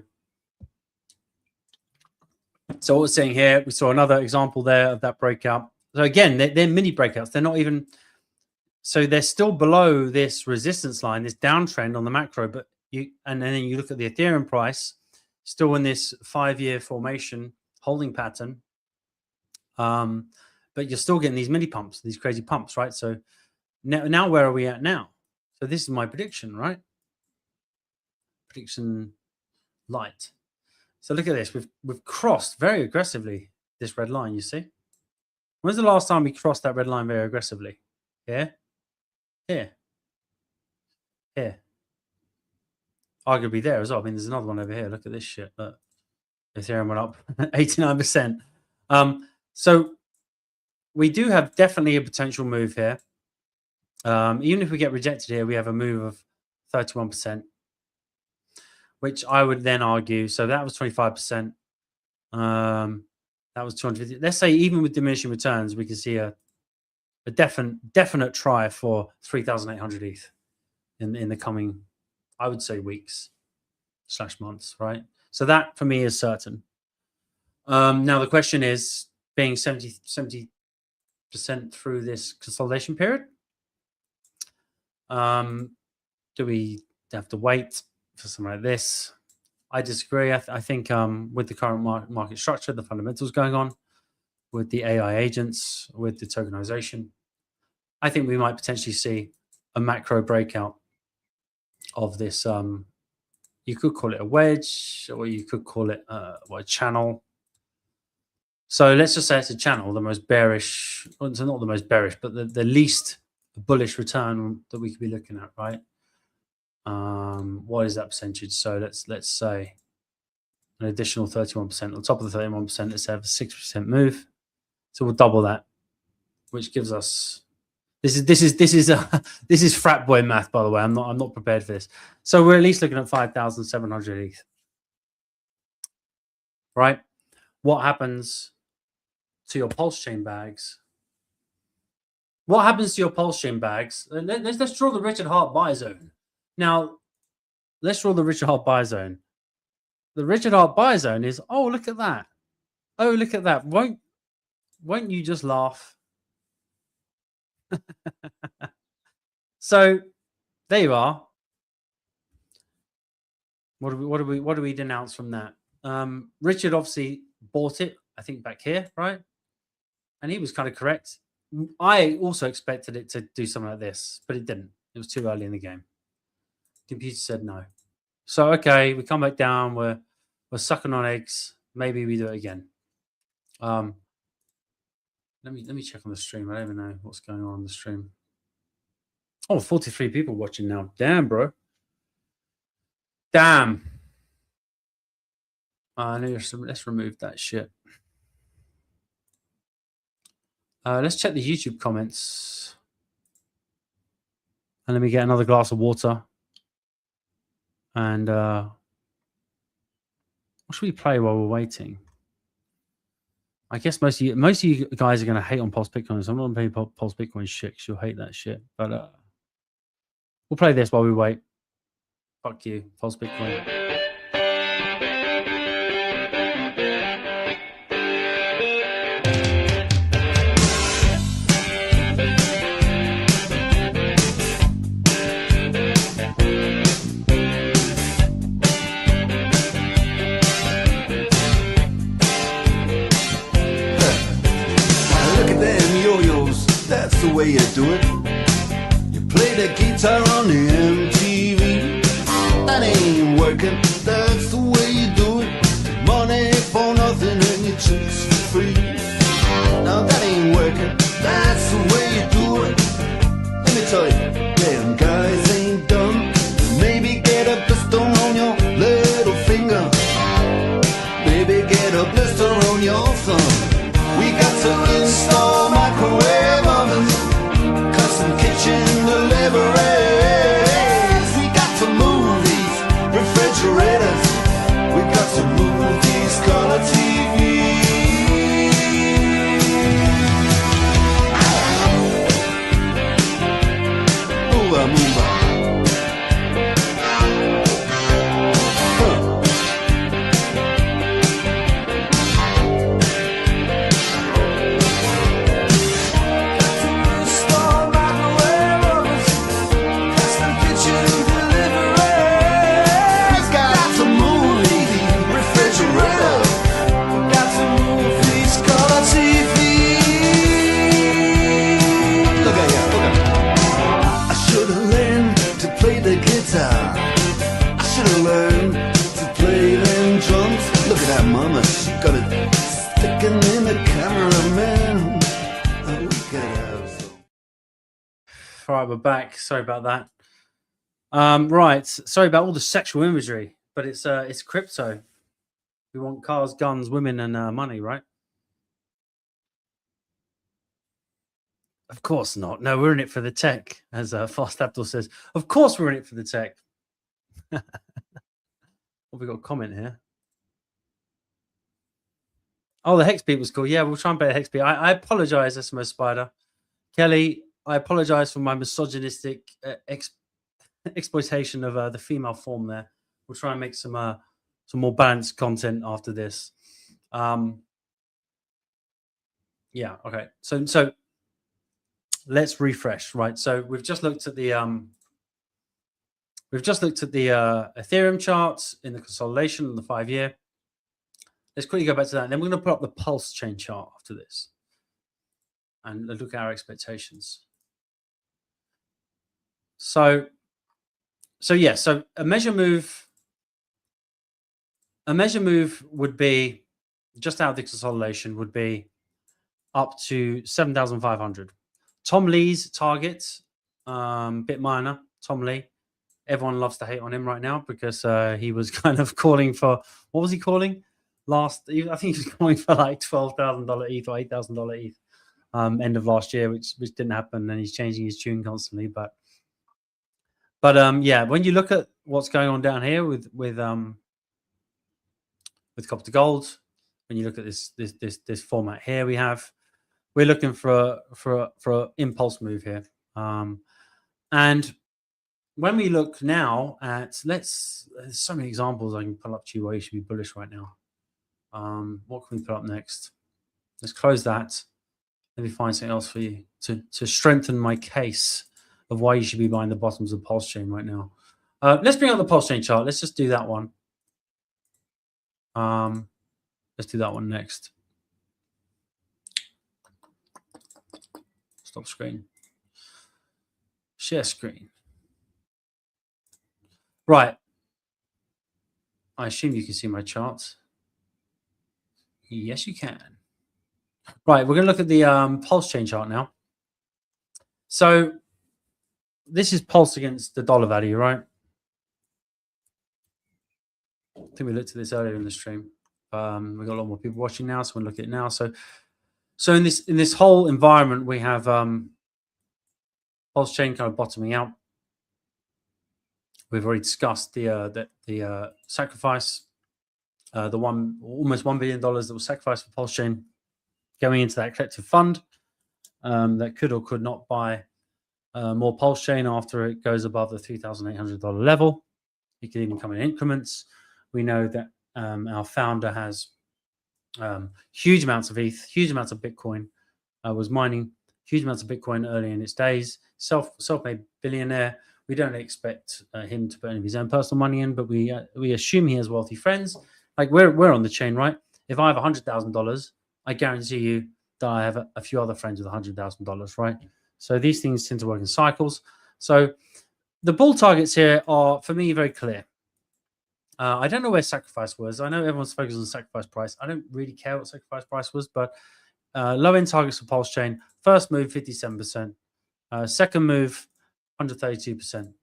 what we're seeing here, we saw another example there of that breakout. So again, they're mini breakouts. They're not even, so they're still below this resistance line, this downtrend on the macro, but and then you look at the Ethereum price, still in this 5-year formation holding pattern. But you're still getting these mini pumps, these crazy pumps, right? So now where are we at now? So this is my prediction, right? Prediction light. So look at this. We've crossed very aggressively this red line, you see? When's the last time we crossed that red line very aggressively? Here? Here. Here. Arguably there as well. I mean, there's another one over here. Look at this shit. Look. Ethereum went up 89%. So we do have definitely a potential move here. Even if we get rejected here, we have a move of 31%, which I would then argue. So that was 25%. That was 250. Let's say even with diminishing returns, we can see a definite try for 3,800 ETH in the coming, I would say, weeks/months, right? So that for me is certain. Now the question is, being 70% through this consolidation period, do we have to wait for something like this? I disagree. I think with the current market structure, the fundamentals going on, with the AI agents, with the tokenization, I think we might potentially see a macro breakout of this. You could call it a wedge, or you could call it a channel. So let's just say it's a channel, the most bearish, well, it's not the most bearish, but the least bullish return that we could be looking at, right? What is that percentage? So let's say an additional 31%. On top of the 31%, let's have a 6% move. So we'll double that, which gives us, this is frat boy math, by the way. I'm not prepared for this. So we're at least looking at 5,700 ETH. Right? What happens to your pulse chain bags? What happens to your pulse chain bags? Let's draw the Richard Hart buy zone. Now, let's draw the Richard Hart buy zone. The Richard Hart buy zone is, oh, look at that. Oh, look at that. Won't you just laugh? So there you are. What do we denounce from that? Richard obviously bought it, I think, back here, right? And he was kind of correct. I also expected it to do something like this, but it didn't. It was too early in the game. Computer said no. So okay, we come back down. We're sucking on eggs. Maybe we do it again. Let me check on the stream. I don't even know what's going on the stream. Oh, 43 people watching now. Damn, bro. Damn. Let's remove that shit. Let's check the YouTube comments. And let me get another glass of water. And what should we play while we're waiting? I guess most of you guys are going to hate on Pulse Bitcoin. So I'm not going to play Pulse Bitcoin shit because you'll hate that shit. But we'll play this while we wait. Fuck you, Pulse Bitcoin. The way you do it, you play the guitar on the MTV. That ain't working, that's the way you do it. Money for nothing and your chicks for free. Now that ain't working, that's the way you do it. Let me tell you, damn guys ain't dumb. Maybe get a blister on your little finger. Maybe get a blister on your thumb. We got to install microwave ovens, custom kitchen deliveries. We got to move these refrigerators. We got to move these color TVs. right, we're back. Sorry about that. Right, sorry about all the sexual imagery, but it's crypto. We want cars, guns, women, and money, right? Of course not. No, we're in it for the tech, as Fast Abdul says. Of course, we're in it for the tech. Well, we got a comment here. Oh, the Hex Beat was cool. Yeah, we'll try and play the Hex Beat. I apologize, SMS Spider. Kelly, I apologize for my misogynistic exploitation of the female form there. We'll try and make some more balanced content after this. Yeah, okay. So let's refresh, right? So we've just looked at the Ethereum charts in the consolidation in the 5-year. Let's quickly go back to that. And then we're going to put up the Pulse chain chart after this and look at our expectations. So a measure move would be just out of the consolidation would be up to 7,500. Tom Lee's target, bit minor. Tom Lee, everyone loves to hate on him right now because he was kind of calling for, what was he calling? I think he was calling for like $12,000 ETH or $8,000 ETH end of last year, which didn't happen, and he's changing his tune constantly. But yeah, when you look at what's going on down here with copper to gold, when you look at this format here, we're looking for an impulse move here, and when we look now at there's so many examples I can pull up to you where you should be bullish right now. What can we put up next? Let's close that. Let me find something else for you to strengthen my case of why you should be buying the bottoms of the Pulse chain right now. Let's bring up the Pulse chain chart. Let's just do that one. Let's do that one next. Stop screen. Share screen. Right. I assume you can see my charts. Yes, you can. Right, we're going to look at the Pulse chain chart now. So this is Pulse against the dollar value, right? I think we looked at this earlier in the stream. We've got a lot more people watching now, so we'll look at it now. So in this whole environment, we have Pulse chain kind of bottoming out. We've already discussed the sacrifice, almost $1 billion that was sacrificed for Pulse chain going into that collective fund that could or could not buy more Pulse chain after it goes above the $3,800 level. It could even come in increments. We know that our founder has huge amounts of ETH, huge amounts of Bitcoin, was mining huge amounts of Bitcoin early in its days, self-made billionaire. We don't expect him to put any of his own personal money in, but we assume he has wealthy friends. Like we're on the chain, right? If I have $100,000, I guarantee you that I have a few other friends with $100,000, right? So these things tend to work in cycles. So the bull targets here are, for me, very clear. I don't know where sacrifice was. I know everyone's focused on sacrifice price. I don't really care what sacrifice price was, but low-end targets for Pulse chain. First move, 57%. Second move, 132%.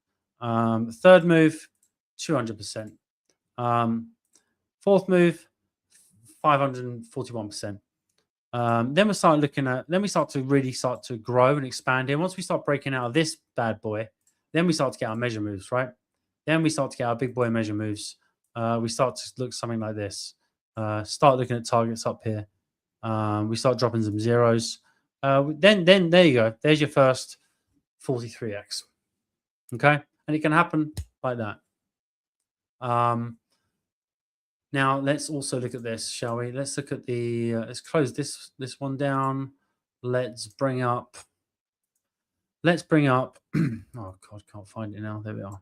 Third move, 200%. Fourth move, 541%. Then we start looking at, then we start to grow and expand here. Once we start breaking out of this bad boy, then we start to get our measure moves, right? Then we start to get our big boy measure moves. We start to look something like this. Start looking at targets up here. We start dropping some zeros. Then there you go. There's your first 43x. Okay, and it can happen like that. Now let's also look at this, shall we? Let's look at the. Let's close this one down. Let's bring up. Oh God, can't find it now. There we are.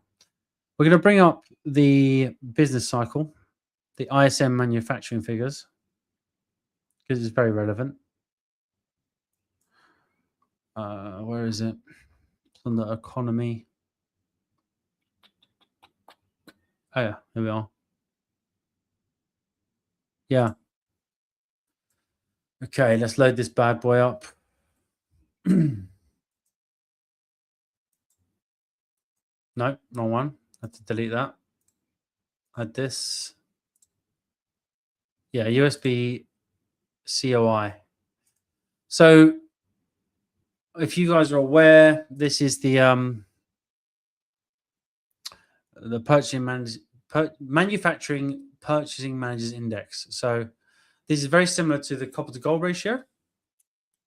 We're going to bring up the business cycle, the ISM manufacturing figures, because it's very relevant. Where is it? It's on the economy. Oh yeah, here we are. Yeah. Okay, let's load this bad boy up. No, wrong one. I have to delete that. Add this. Yeah, USB COI. So if you guys are aware, this is the manufacturing purchasing managers index. So this is very similar to the copper to gold ratio,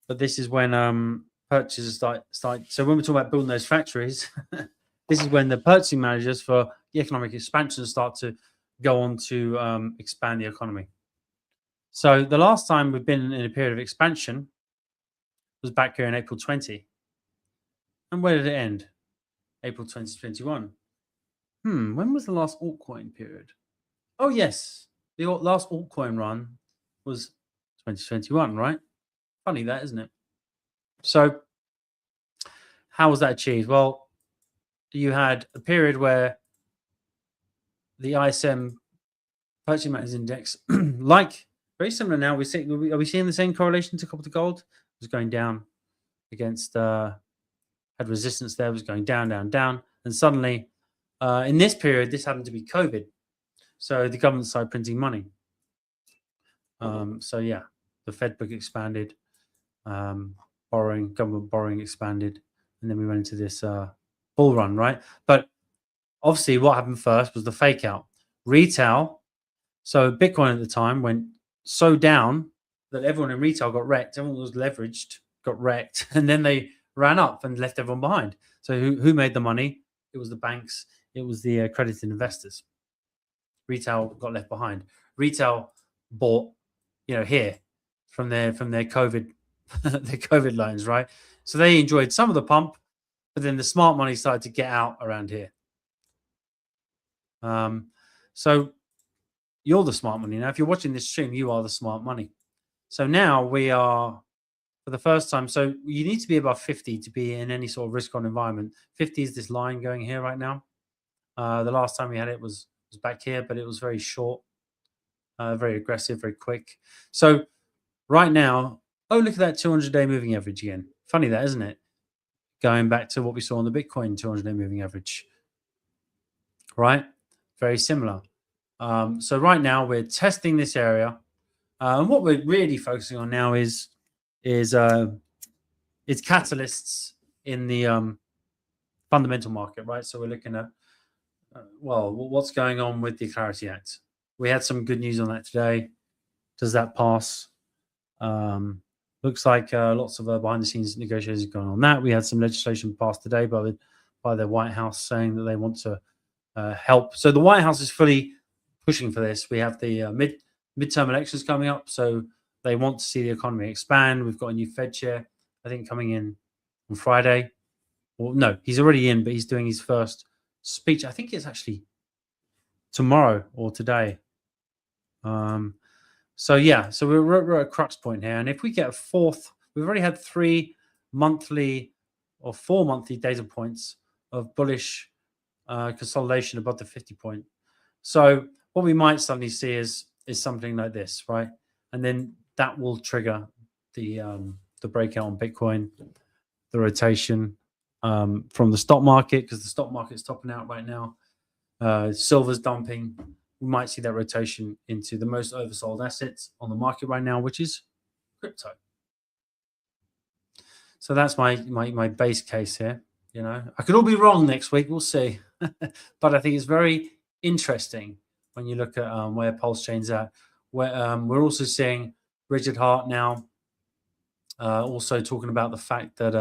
but this is when purchases start. So when we're talking about building those factories, this is when the purchasing managers for the economic expansion start to go on to expand the economy. So the last time we've been in a period of expansion was back here in April 20. And where did it end? April 2021. When was the last altcoin period? Oh, yes. The last altcoin run was 2021, right? Funny that, isn't it? So how was that achieved? Well, you had a period where the ISM Purchasing Managers Index, like very similar now. Are we seeing the same correlation to copper to gold? It was going down against, had resistance there, was going down, down, down. And suddenly, in this period, this happened to be COVID. So the government started printing money. So yeah, the Fed book expanded, government borrowing expanded, and then we went into this bull run, right? But obviously what happened first was the fake out. Retail, so Bitcoin at the time went so down that everyone in retail got wrecked. Everyone was leveraged, got wrecked, and then they ran up and left everyone behind. So who made the money? It was the banks. It was the accredited investors. Retail got left behind. Retail bought, here from their COVID their COVID loans, right? So they enjoyed some of the pump, but then the smart money started to get out around here. So you're the smart money now. If you're watching this stream, you are the smart money. So now we are, for the first time, so you need to be above 50 to be in any sort of risk-on environment. 50 is this line going here right now. The last time we had it was back here, but it was very short, very aggressive, very quick. So right now, oh, look at that 200-day moving average again. Funny that, isn't it? Going back to what we saw on the Bitcoin 200-day moving average, right? Very similar. So right now we're testing this area, and what we're really focusing on now is catalysts in the fundamental market, right? So we're looking at what's going on with the Clarity Act. We had some good news on that today. Does that pass? Looks like lots of behind-the-scenes negotiations going on that. We had some legislation passed today by the White House saying that they want to help. So the White House is fully pushing for this. We have the midterm elections coming up, so they want to see the economy expand. We've got a new Fed chair, I think, coming in on Friday. Well, no, he's already in, but he's doing his first speech. I think it's actually tomorrow or today. So yeah, so we're at a crux point here, and if we get a fourth, we've already had 3 monthly or 4 monthly data points of bullish consolidation above the 50 point. So what we might suddenly see is something like this, right? And then that will trigger the breakout on Bitcoin, the rotation from the stock market, because the stock market's topping out right now. Silver's dumping. We might see that rotation into the most oversold assets on the market right now, which is crypto. So that's my base case here. I could all be wrong next week. We'll see. But I think it's very interesting when you look at where Pulse Chain's at. Where we're also seeing Richard Hart now also talking about the fact that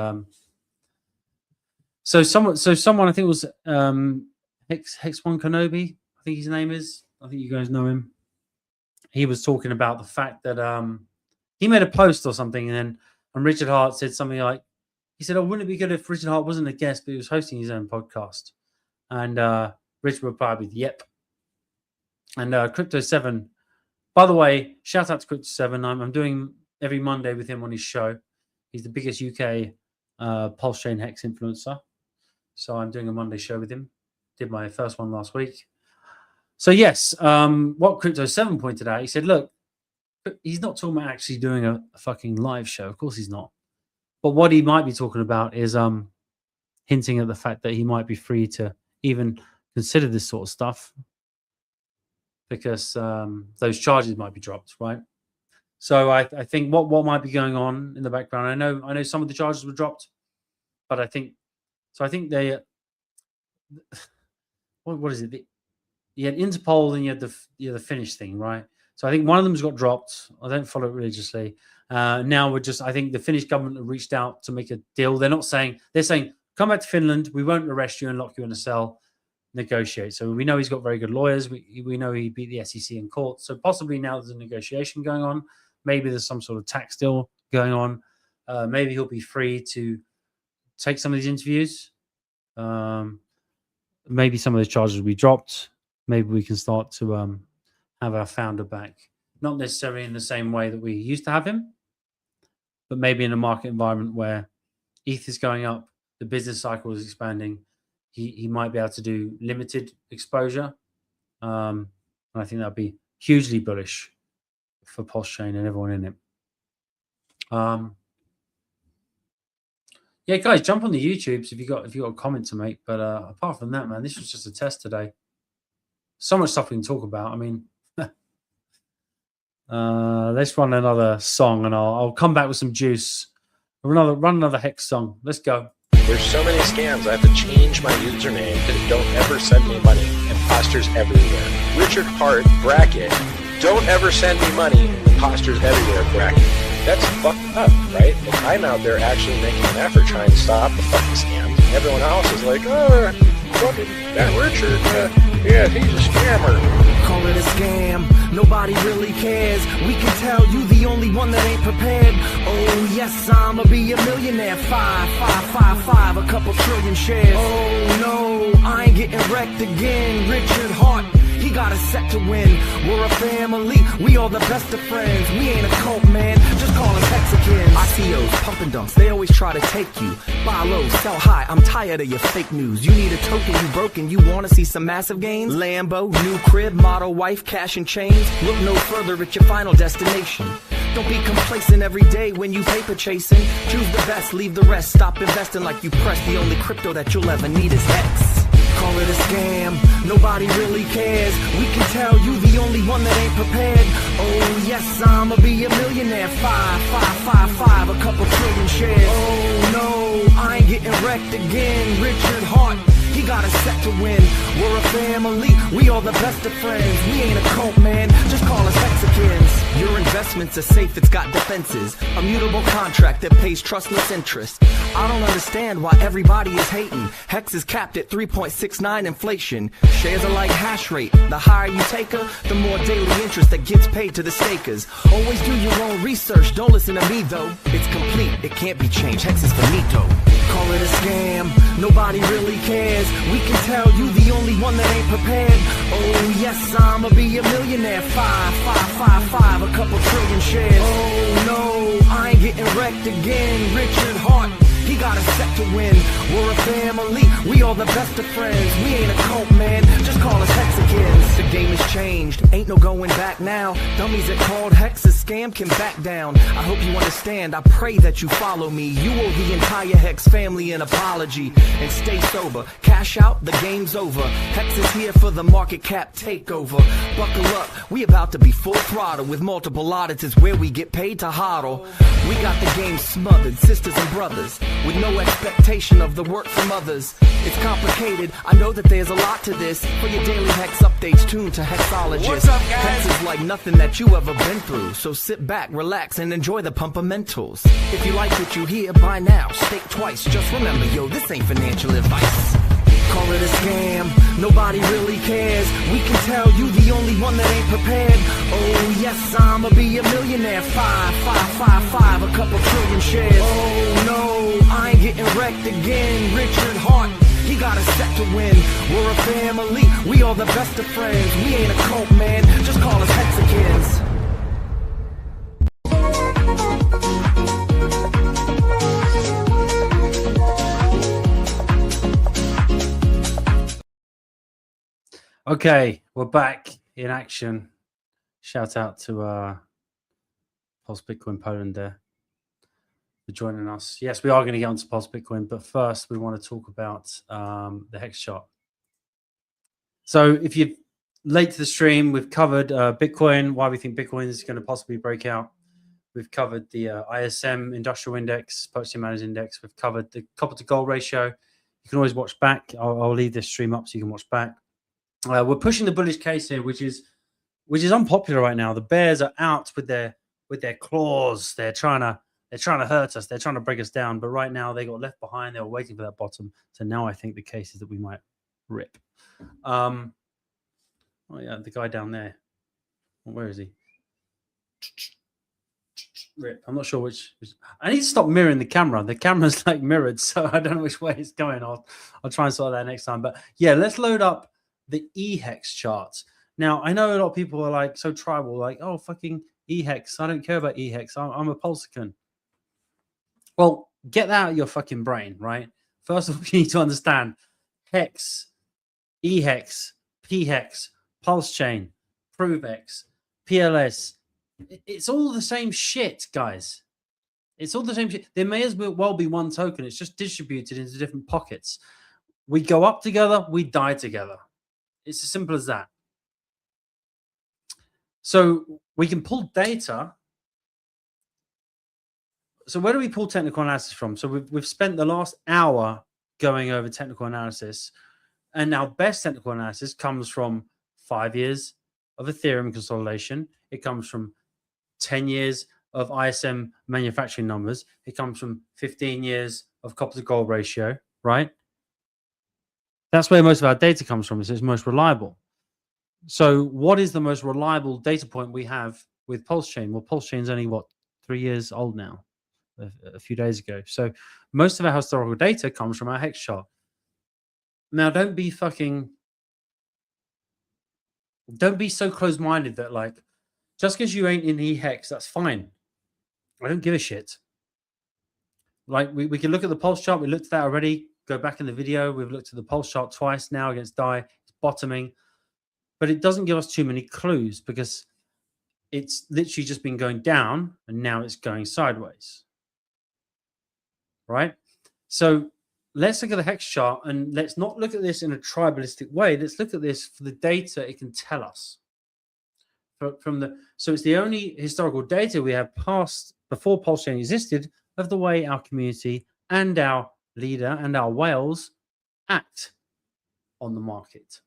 someone I think it was Hex1 Kenobi, I think his name is. I think you guys know him. He was talking about the fact that he made a post or something, and Richard Hart said something like, he said, "Oh, wouldn't it be good if Richard Hart wasn't a guest, but he was hosting his own podcast?" And Richard replied with, "Yep." And Crypto7, by the way, shout out to Crypto7. I'm doing every Monday with him on his show. He's the biggest UK Pulse Chain Hex influencer. So I'm doing a Monday show with him. Did my first one last week. So yes, what Crypto7 pointed out, he said, look, he's not talking about actually doing a fucking live show. Of course he's not. But what he might be talking about is hinting at the fact that he might be free to even consider this sort of stuff because those charges might be dropped, right? So I think what might be going on in the background. I know some of the charges were dropped, but I think they what is it? You had Interpol and you had the Finnish thing, right? So I think one of them's got dropped. I don't follow it religiously. Now I think the Finnish government have reached out to make a deal. They're saying, come back to Finland. We won't arrest you and lock you in a cell. Negotiate. So we know he's got very good lawyers. We know he beat the SEC in court. So possibly now there's a negotiation going on. Maybe there's some sort of tax deal going on. Maybe he'll be free to take some of these interviews. Maybe some of those charges will be dropped. Maybe we can start to have our founder back. Not necessarily in the same way that we used to have him, but maybe in a market environment where ETH is going up, the business cycle is expanding. He might be able to do limited exposure. And I think that'd be hugely bullish for Pulse Chain and everyone in it. Yeah, guys, jump on the YouTubes if you got a comment to make. But apart from that, man, this was just a test today. So much stuff we can talk about. I mean, let's run another song, and I'll come back with some juice. Run another Hex song. Let's go. There's so many scams. I have to change my username because don't ever send me money. Imposters everywhere. Richard Hart bracket. Don't ever send me money. Imposters everywhere bracket. That's fucked up, right? Like, I'm out there actually making an effort trying to stop the fucking scams. Everyone else is like, oh, fucking that Richard. Yeah, he's a scammer. Call it a scam. Nobody really cares. We can tell you the only one that ain't prepared. Oh yes, I'ma be a millionaire. 5, a couple trillion shares. Oh no, I ain't getting wrecked again. Richard Hart, he got us set to win. We're a family, we all the best of friends. We ain't a cult, man, just call us Hexicans. ICOs, pump and dumps, they always try to take you. Buy low, sell high, I'm tired of your fake news. You need a token, you broken, you wanna see some massive gains? Lambo, new crib, model wife, cash and chains. Look no further at your final destination. Don't be complacent every day when you paper chasing. Choose the best, leave the rest. Stop investing like you press. The only crypto that you'll ever need is Hex. Call it a scam, nobody really cares. We can tell you the only one that ain't prepared. Oh yes, I'ma be a millionaire. 5, a couple trillion shares. Oh no, I ain't getting wrecked again. Richard Hart, he got us set to win. We're a family, we all the best of friends. We ain't a cult, man, just call us Hexicans. Your investments are safe, it's got defenses. A mutable contract that pays trustless interest. I don't understand why everybody is hating. Hex is capped at 3.69 inflation. Shares are like hash rate. The higher you take her, the more daily interest that gets paid to the stakers. Always do your own research, don't listen to me though. It's complete, it can't be changed. Hex is finito. Call it a scam, nobody really cares. We can tell you the only one that ain't prepared. Oh yes, I'ma be a millionaire. 5, a couple trillion shares. Oh no, I ain't getting wrecked again. Richard Hart, he got us set to win. We're a family, we all the best of friends. We ain't a cult, man, just call us Hexicans. The game has changed, ain't no going back now. Dummies that called Hex a scam can back down. I hope you understand, I pray that you follow me. You owe the entire Hex family an apology. And stay sober, cash out, the game's over. Hex is here for the market cap takeover. Buckle up, we about to be full throttle. With multiple auditors where we get paid to hodl. We got the game smothered, sisters and brothers, with no expectation of the work from others. It's complicated, I know that there's a lot to this. For your daily Hex updates, tune to Hexologists. What's up, guys? Hex is like nothing that you ever been through. So sit back, relax, and enjoy the pumpamentals. If you like what you hear, by now, think twice. Just remember, yo, this ain't financial advice. Call it a scam, nobody really cares. We can tell you the only one that ain't prepared. Oh yes, I'ma be a millionaire. 5, a couple trillion shares. Oh no, I ain't getting wrecked again. Richard Hart, he got us set to win. We're a family, we all the best of friends. We ain't a cult, man, just call us Hexicans. Okay, we're back in action. Shout out to Pulse Bitcoin Poland there for joining us. Yes, we are going to get onto Pulse Bitcoin, but first we want to talk about the Hex chart. So if you're late to the stream, we've covered Bitcoin, why we think Bitcoin is going to possibly break out. We've covered the ISM Industrial Index, Purchasing Managers Index. We've covered the copper to gold ratio. You can always watch back. I'll leave this stream up so you can watch back. We're pushing the bullish case here, which is unpopular right now. The bears are out with their claws. They're trying to hurt us. They're trying to break us down. But right now they got left behind. They were waiting for that bottom. So now I think the case is that we might rip. Oh yeah, the guy down there. Where is he? Rip. I'm not sure which. I need to stop mirroring the camera. The camera's like mirrored, so I don't know which way it's going. I'll try and sort that next time. But yeah, let's load up the EHEX charts. Now, I know a lot of people are like so tribal, like, oh, fucking EHEX. I don't care about EHEX. I'm a Pulsican. Well, get that out of your fucking brain, right? First of all, you need to understand HEX, EHEX, PHEX, Pulse Chain, ProveX, PLS. It's all the same shit, guys. It's all the same shit. There may as well be one token. It's just distributed into different pockets. We go up together, we die together. It's as simple as that. So we can pull data. So where do we pull technical analysis from? So we've spent the last hour going over technical analysis. And now best technical analysis comes from 5 years of Ethereum consolidation. It comes from 10 years of ISM manufacturing numbers. It comes from 15 years of copper to gold ratio, right? That's where most of our data comes from. It's most reliable. So what is the most reliable data point we have with Pulse Chain? Well, Pulse Chain's only, 3 years old now, a few days ago. So most of our historical data comes from our HEX chart. Now, don't be so closed-minded that, like, just because you ain't in EHEX, that's fine. I don't give a shit. Like, we can look at the Pulse chart. We looked at that already. Go back in the video. We've looked at the Pulse chart twice now against DAI. It's bottoming. But it doesn't give us too many clues because it's literally just been going down and now it's going sideways. Right? So let's look at the HEX chart and let's not look at this in a tribalistic way. Let's look at this for the data it can tell us. So it's the only historical data we have before Pulse Chain existed of the way our community and our leader and our whales act on the market.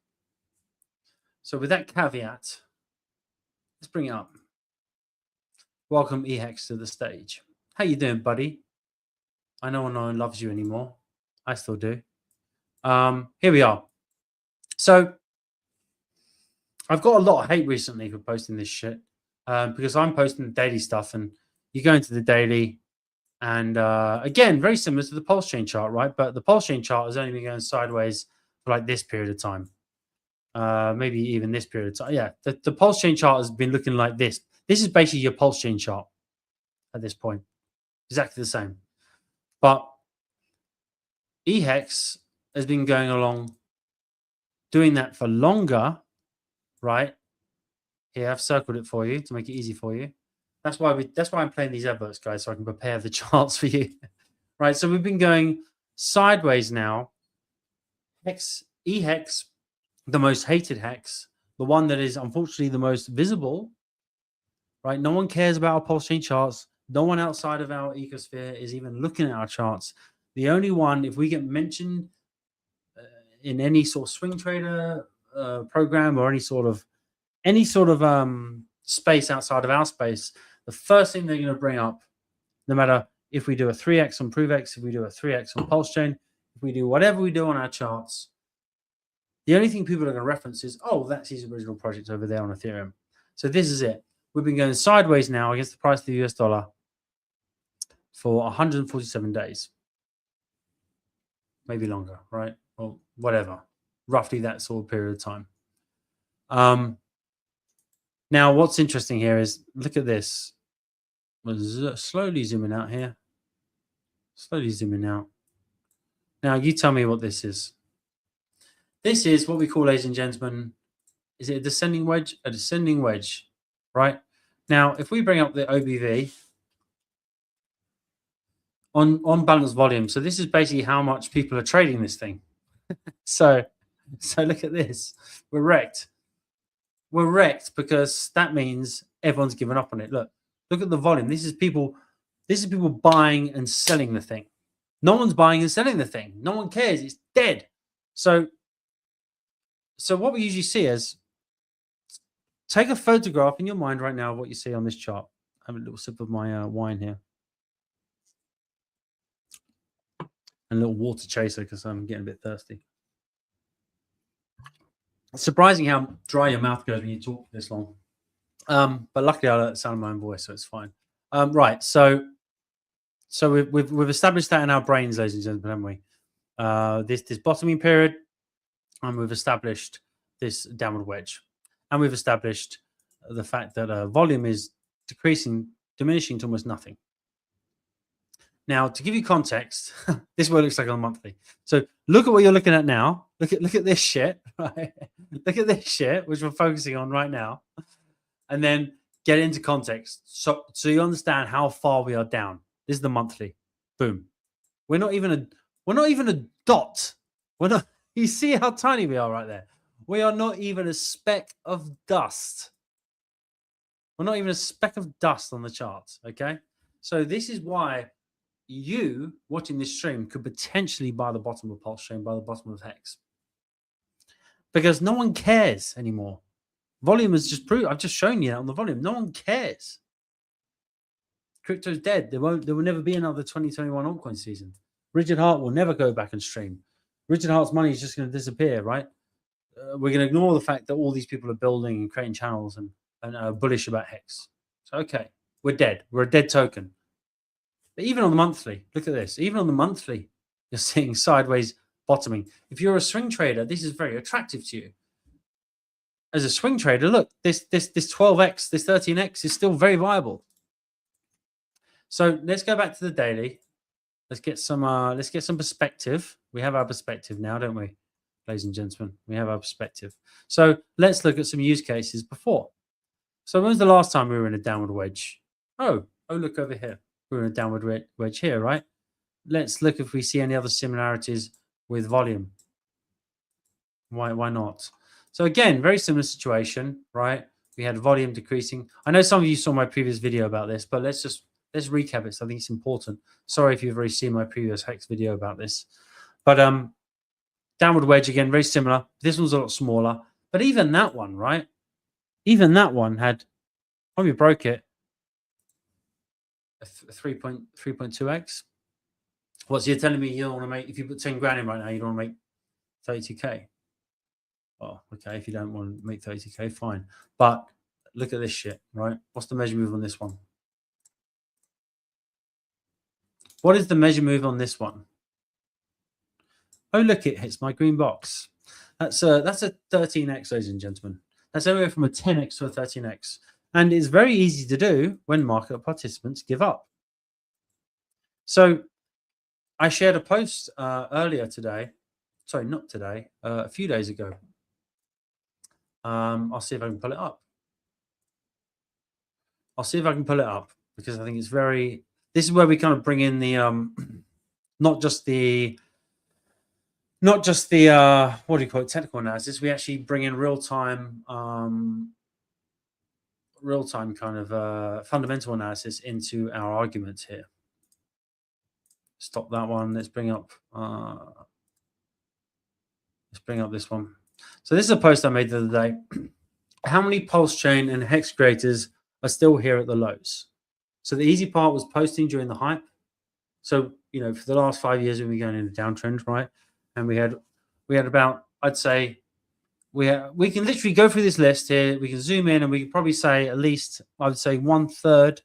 So with that caveat, let's bring it up. Welcome EHEX to the stage. How you doing, buddy? I know no one loves you anymore. I still do. Here we are. So I've got a lot of hate recently for posting this shit because I'm posting the daily stuff and you go into the daily and again, very similar to the Pulse Chain chart, right? But the Pulse Chain chart has only been going sideways for like this period of time. Maybe even this period of time. Yeah, the Pulse Chain chart has been looking like this. This is basically your Pulse Chain chart at this point. Exactly the same. But EHEX has been going along doing that for longer, right? Here, I've circled it for you to make it easy for you. That's why I'm playing these adverts, guys, so I can prepare the charts for you. Right, so we've been going sideways now. EHEX, the most hated HEX, the one that is unfortunately the most visible, right? No one cares about our Pulse Chain charts. No one outside of our ecosphere is even looking at our charts. The only one, if we get mentioned in any sort of swing trader program or any sort of space outside of our space, the first thing they're going to bring up, no matter if we do a 3x on ProveX, if we do a 3x on Pulse Chain, if we do whatever we do on our charts, the only thing people are going to reference is, oh, that's his original project over there on Ethereum. So this is it. We've been going sideways now against the price of the US dollar for 147 days. Maybe longer, right? Or whatever. Roughly that sort of period of time. Now, what's interesting here is, look at this. We're slowly zooming out here. Slowly zooming out. Now, you tell me what this is. This is what we call, ladies and gentlemen, is it a descending wedge? A descending wedge, right? Now, if we bring up the OBV on balance volume, so this is basically how much people are trading this thing. So So look at this. We're wrecked. We're wrecked because that means everyone's given up on it. Look at the volume. This is people buying and selling the thing. No one's buying and selling the thing. No one cares. It's dead. So what we usually see is, take a photograph in your mind right now of what you see on this chart. I have a little sip of my wine here. And a little water chaser because I'm getting a bit thirsty. It's surprising how dry your mouth goes when you talk this long. But luckily I like the sound of my own voice, so it's fine. Right, so we've established that in our brains, ladies and gentlemen, haven't we? This bottoming period, and we've established this downward wedge. And we've established the fact that volume is diminishing to almost nothing. Now, to give you context, this is what it looks like on a monthly. So look at what you're looking at now. Look at this shit, right? Look at this shit, which we're focusing on right now, and then get into context. So you understand how far we are down. This is the monthly. Boom. We're not even a dot. We're not. You see how tiny we are right there. We are not even a speck of dust. We're not even a speck of dust on the charts, okay? So this is why you watching this stream could potentially buy the bottom of Pulse Chain, buy the bottom of Hex. Because no one cares anymore. Volume is just proved. I've just shown you that on the volume. No one cares. Crypto's dead. There will never be another 2021 altcoin season. Richard Hart will never go back and stream. Richard Hart's money is just going to disappear, right? We're going to ignore the fact that all these people are building and creating channels and are bullish about Hex. So, okay, we're dead. We're a dead token. But even on the monthly, look at this. Even on the monthly, you're seeing sideways bottoming. If you're a swing trader, this is very attractive to you. As a swing trader, look, this 12x, this 13x is still very viable. So let's go back to the daily. Let's get some perspective. We have our perspective now, don't we? Ladies and gentlemen, we have our perspective. So let's look at some use cases before. So when was the last time we were in a downward wedge? Oh, look over here. We were in a downward wedge here, right? Let's look if we see any other similarities with volume. Why not? So again, very similar situation, right? We had volume decreasing. I know some of you saw my previous video about this, but let's recap it. So I think it's important. Sorry if you've already seen my previous Hex video about this. But downward wedge, again, very similar. This one's a lot smaller. But even that one, right? Even that one had, when we broke it, a 3.2x. What, so you're telling me you don't want to make, if you put 10 grand in right now, you don't want to make 32k? Oh, okay, if you don't want to make 30k, fine. But look at this shit, right? What's the measure move on this one? What is the measure move on this one? Oh, look, it hits my green box. That's a 13x, ladies and gentlemen. That's anywhere from a 10x to a 13x. And it's very easy to do when market participants give up. So I shared a post earlier today. Sorry, not today. A few days ago. I'll see if I can pull it up. I'll see if I can pull it up because I think it's very... This is where we kind of bring in the not just the what do you call it, technical analysis. We actually bring in real-time kind of fundamental analysis into our arguments here. Stop that one. Let's bring up this one. So this is a post I made the other day. How many Pulse Chain and Hex creators are still here at the lows? So the easy part was posting during the hype. So, you know, for the last 5 years, we've been going in a downtrend, right? And we had about, I'd say, we can literally go through this list here. We can zoom in and we can probably say at least, I would say 1/3,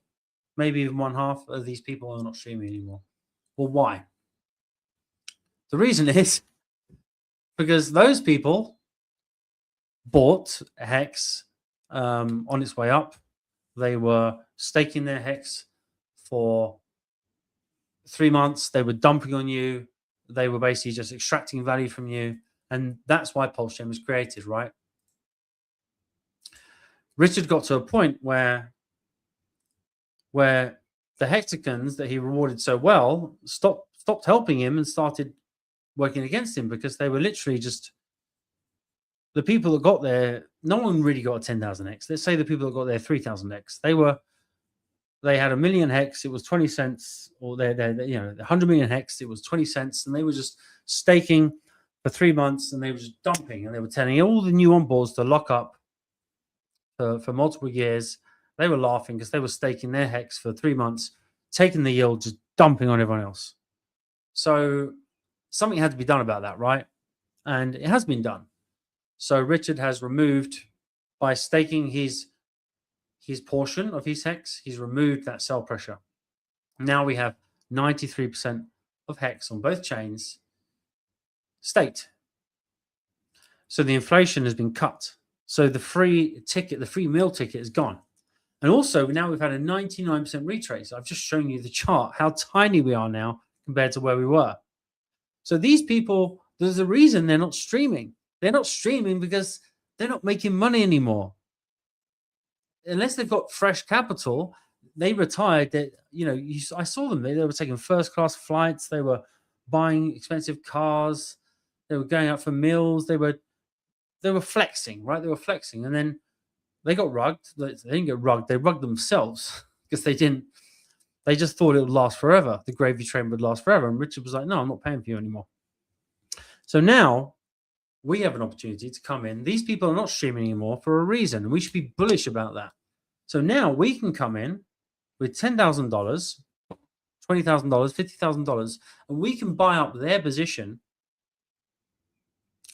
maybe even 1/2 of these people are not streaming anymore. Well, why? The reason is because those people bought Hex on its way up. They were staking their Hex for 3 months. They were dumping on you. They were basically just extracting value from you. And that's why Pulse Chain was created, right? Richard got to a point where the hexagons that he rewarded so well stopped helping him and started working against him because they were literally just the people that got there, no one really got a 10,000x. Let's say the people that got there 3,000x. They had 1 million hex, it was 20 cents, or they 100 million hex, it was 20 cents, and they were just staking for 3 months, and they were just dumping, and they were telling all the new onboards to lock up for multiple years. They were laughing because they were staking their hex for 3 months, taking the yield, just dumping on everyone else. So something had to be done about that, right? And it has been done. So Richard has removed, by staking his portion of his hex, he's removed that sell pressure. Now we have 93% of hex on both chains staked. So the inflation has been cut. So the free ticket, the free meal ticket is gone. And also now we've had a 99% retrace. I've just shown you the chart, how tiny we are now compared to where we were. So these people, there's a reason they're not streaming. They're not streaming because they're not making money anymore. Unless they've got fresh capital, they retired. That I saw them. They were taking first-class flights. They were buying expensive cars. They were going out for meals. They were flexing, right? They were flexing, and then they got rugged. They didn't get rugged. They rugged themselves because they didn't. They just thought it would last forever. The gravy train would last forever. And Richard was like, "No, I'm not paying for you anymore." So now we have an opportunity to come in. These people are not streaming anymore for a reason, and we should be bullish about that. So now we can come in with $10,000, $20,000, $50,000, and we can buy up their position,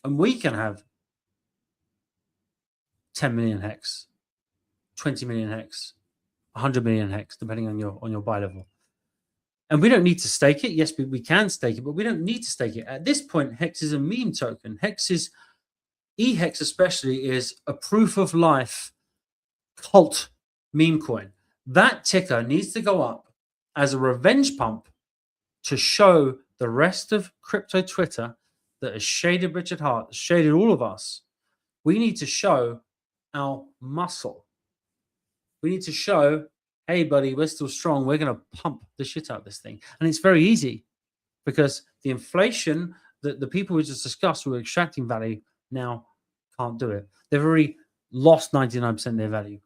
and we can have 10 million hex, 20 million hex, 100 million hex, depending on your buy level. And we don't need to stake it. Yes, we can stake it, but we don't need to stake it. At this point, hex is a meme token. Hex is, eHex especially, is a proof of life cult meme coin. That ticker needs to go up as a revenge pump to show the rest of crypto Twitter that has shaded Richard Heart, shaded all of us. We need to show our muscle. We need to show, hey, buddy, we're still strong. We're going to pump the shit out of this thing. And it's very easy because the inflation that the people we just discussed who are extracting value now can't do it. They've already lost 99% of their value.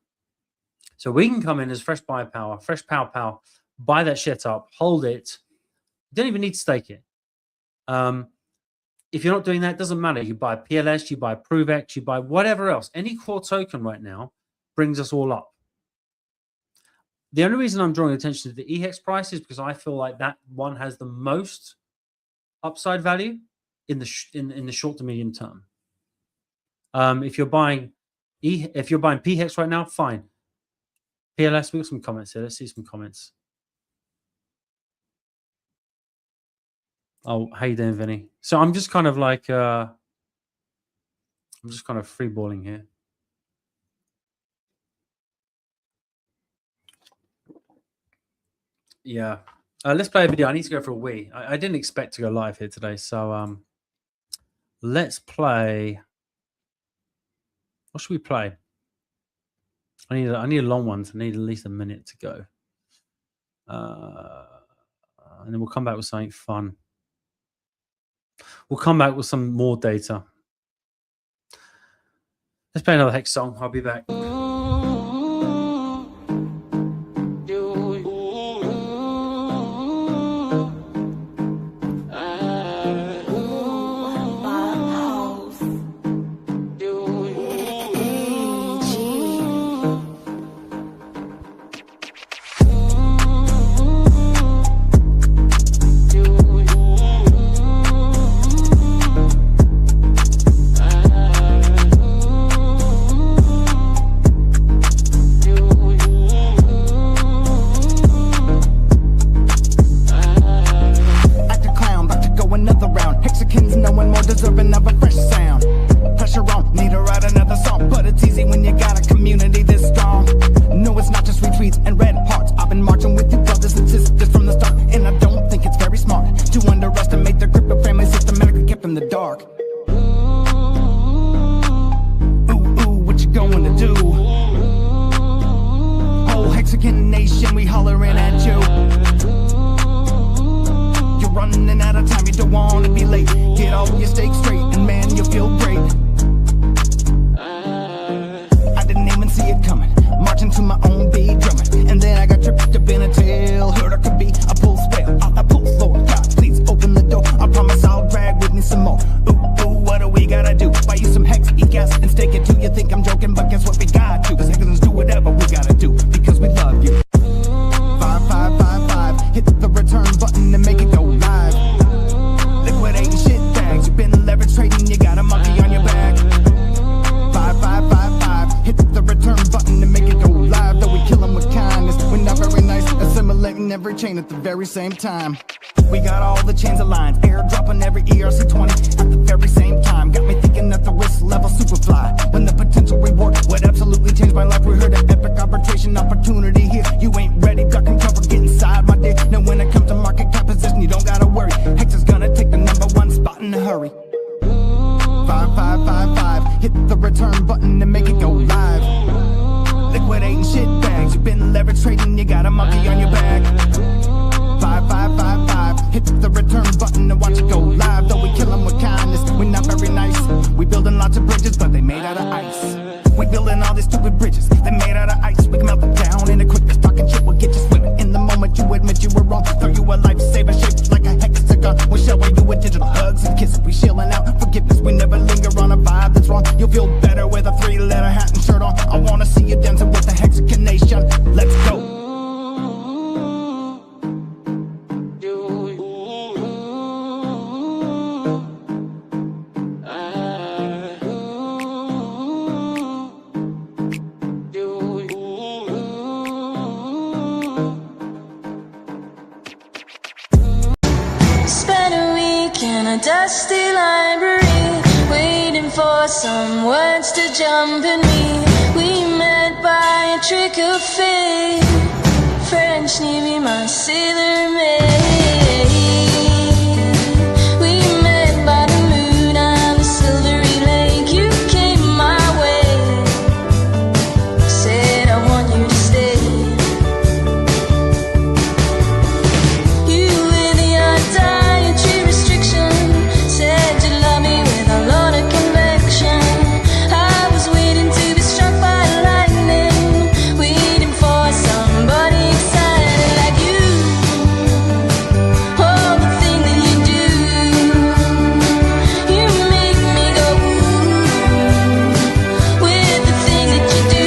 So we can come in as fresh buy power, fresh pow, buy that shit up, hold it. You don't even need to stake it. If you're not doing that, it doesn't matter. You buy PLS, you buy ProveX, you buy whatever else. Any core token right now brings us all up. The only reason I'm drawing attention to the eHex price is because I feel like that one has the most upside value in the short to medium term. If you're buying PHEX right now, fine. PLS, we got some comments here. Let's see some comments. Oh, how you doing, Vinny? So I'm just kind of like, I'm just kind of freeballing here. Yeah. Let's play a video. I need to go for a wee. I didn't expect to go live here today. So let's play. What should we play? I need a long one. So I need at least a minute to go. And then we'll come back with something fun. We'll come back with some more data. Let's play another Hex song. I'll be back. think I'm joking, but guess what we got to? Cause niggas do whatever we gotta do, because we love you. 5555, hit the return button and make it go live. Liquidating shit bags, you've been leverage trading, you got a monkey on your back. 5555, hit the return button and make it go live. Though we kill them with kindness, we're not very nice, assimilating every chain at the very same time. We got all the chains aligned, airdropping every ERC-20 at the very same time. Got me thinking that the risk level super fly, when the potential reward would absolutely change my life. We heard an epic arbitration opportunity here. You ain't ready, duck and cover, get inside my dick. Now when it comes to market composition, you don't gotta worry. Hex is gonna take the #1 spot in a hurry. 5555, hit the return button and make it go live. Liquidating shit bags, you've been leverage trading, you got a monkey on your back. 5555, hit the return button and watch it go live. Though we kill them with kindness, we're not very nice. We building lots of bridges, but they made out of ice. We building all these stupid bridges, they made out of ice. We can melt them down in a quick, talking shit will get you swimming. In the moment you admit you were wrong, throw you a lifesaver shaped like a hexagon. We'll shower you with digital hugs and kisses. We shilling out forgiveness, we never linger on a vibe that's wrong. You'll feel better with a 3-letter hat and shirt on. I wanna see you dancing with the hexagonation. Let's go. Dusty library, waiting for some words to jump in me. We met by a trick of fate. French Navy, my sailor maid. We met by the moon and the silvery lake. You came my way, said I want you to stay. You with your dietary restriction said you love me with a lot of conviction. I was waiting to be struck by lightning, waiting for somebody excited like you. Oh, the thing that you do, you make me go ooh. With the thing that you do,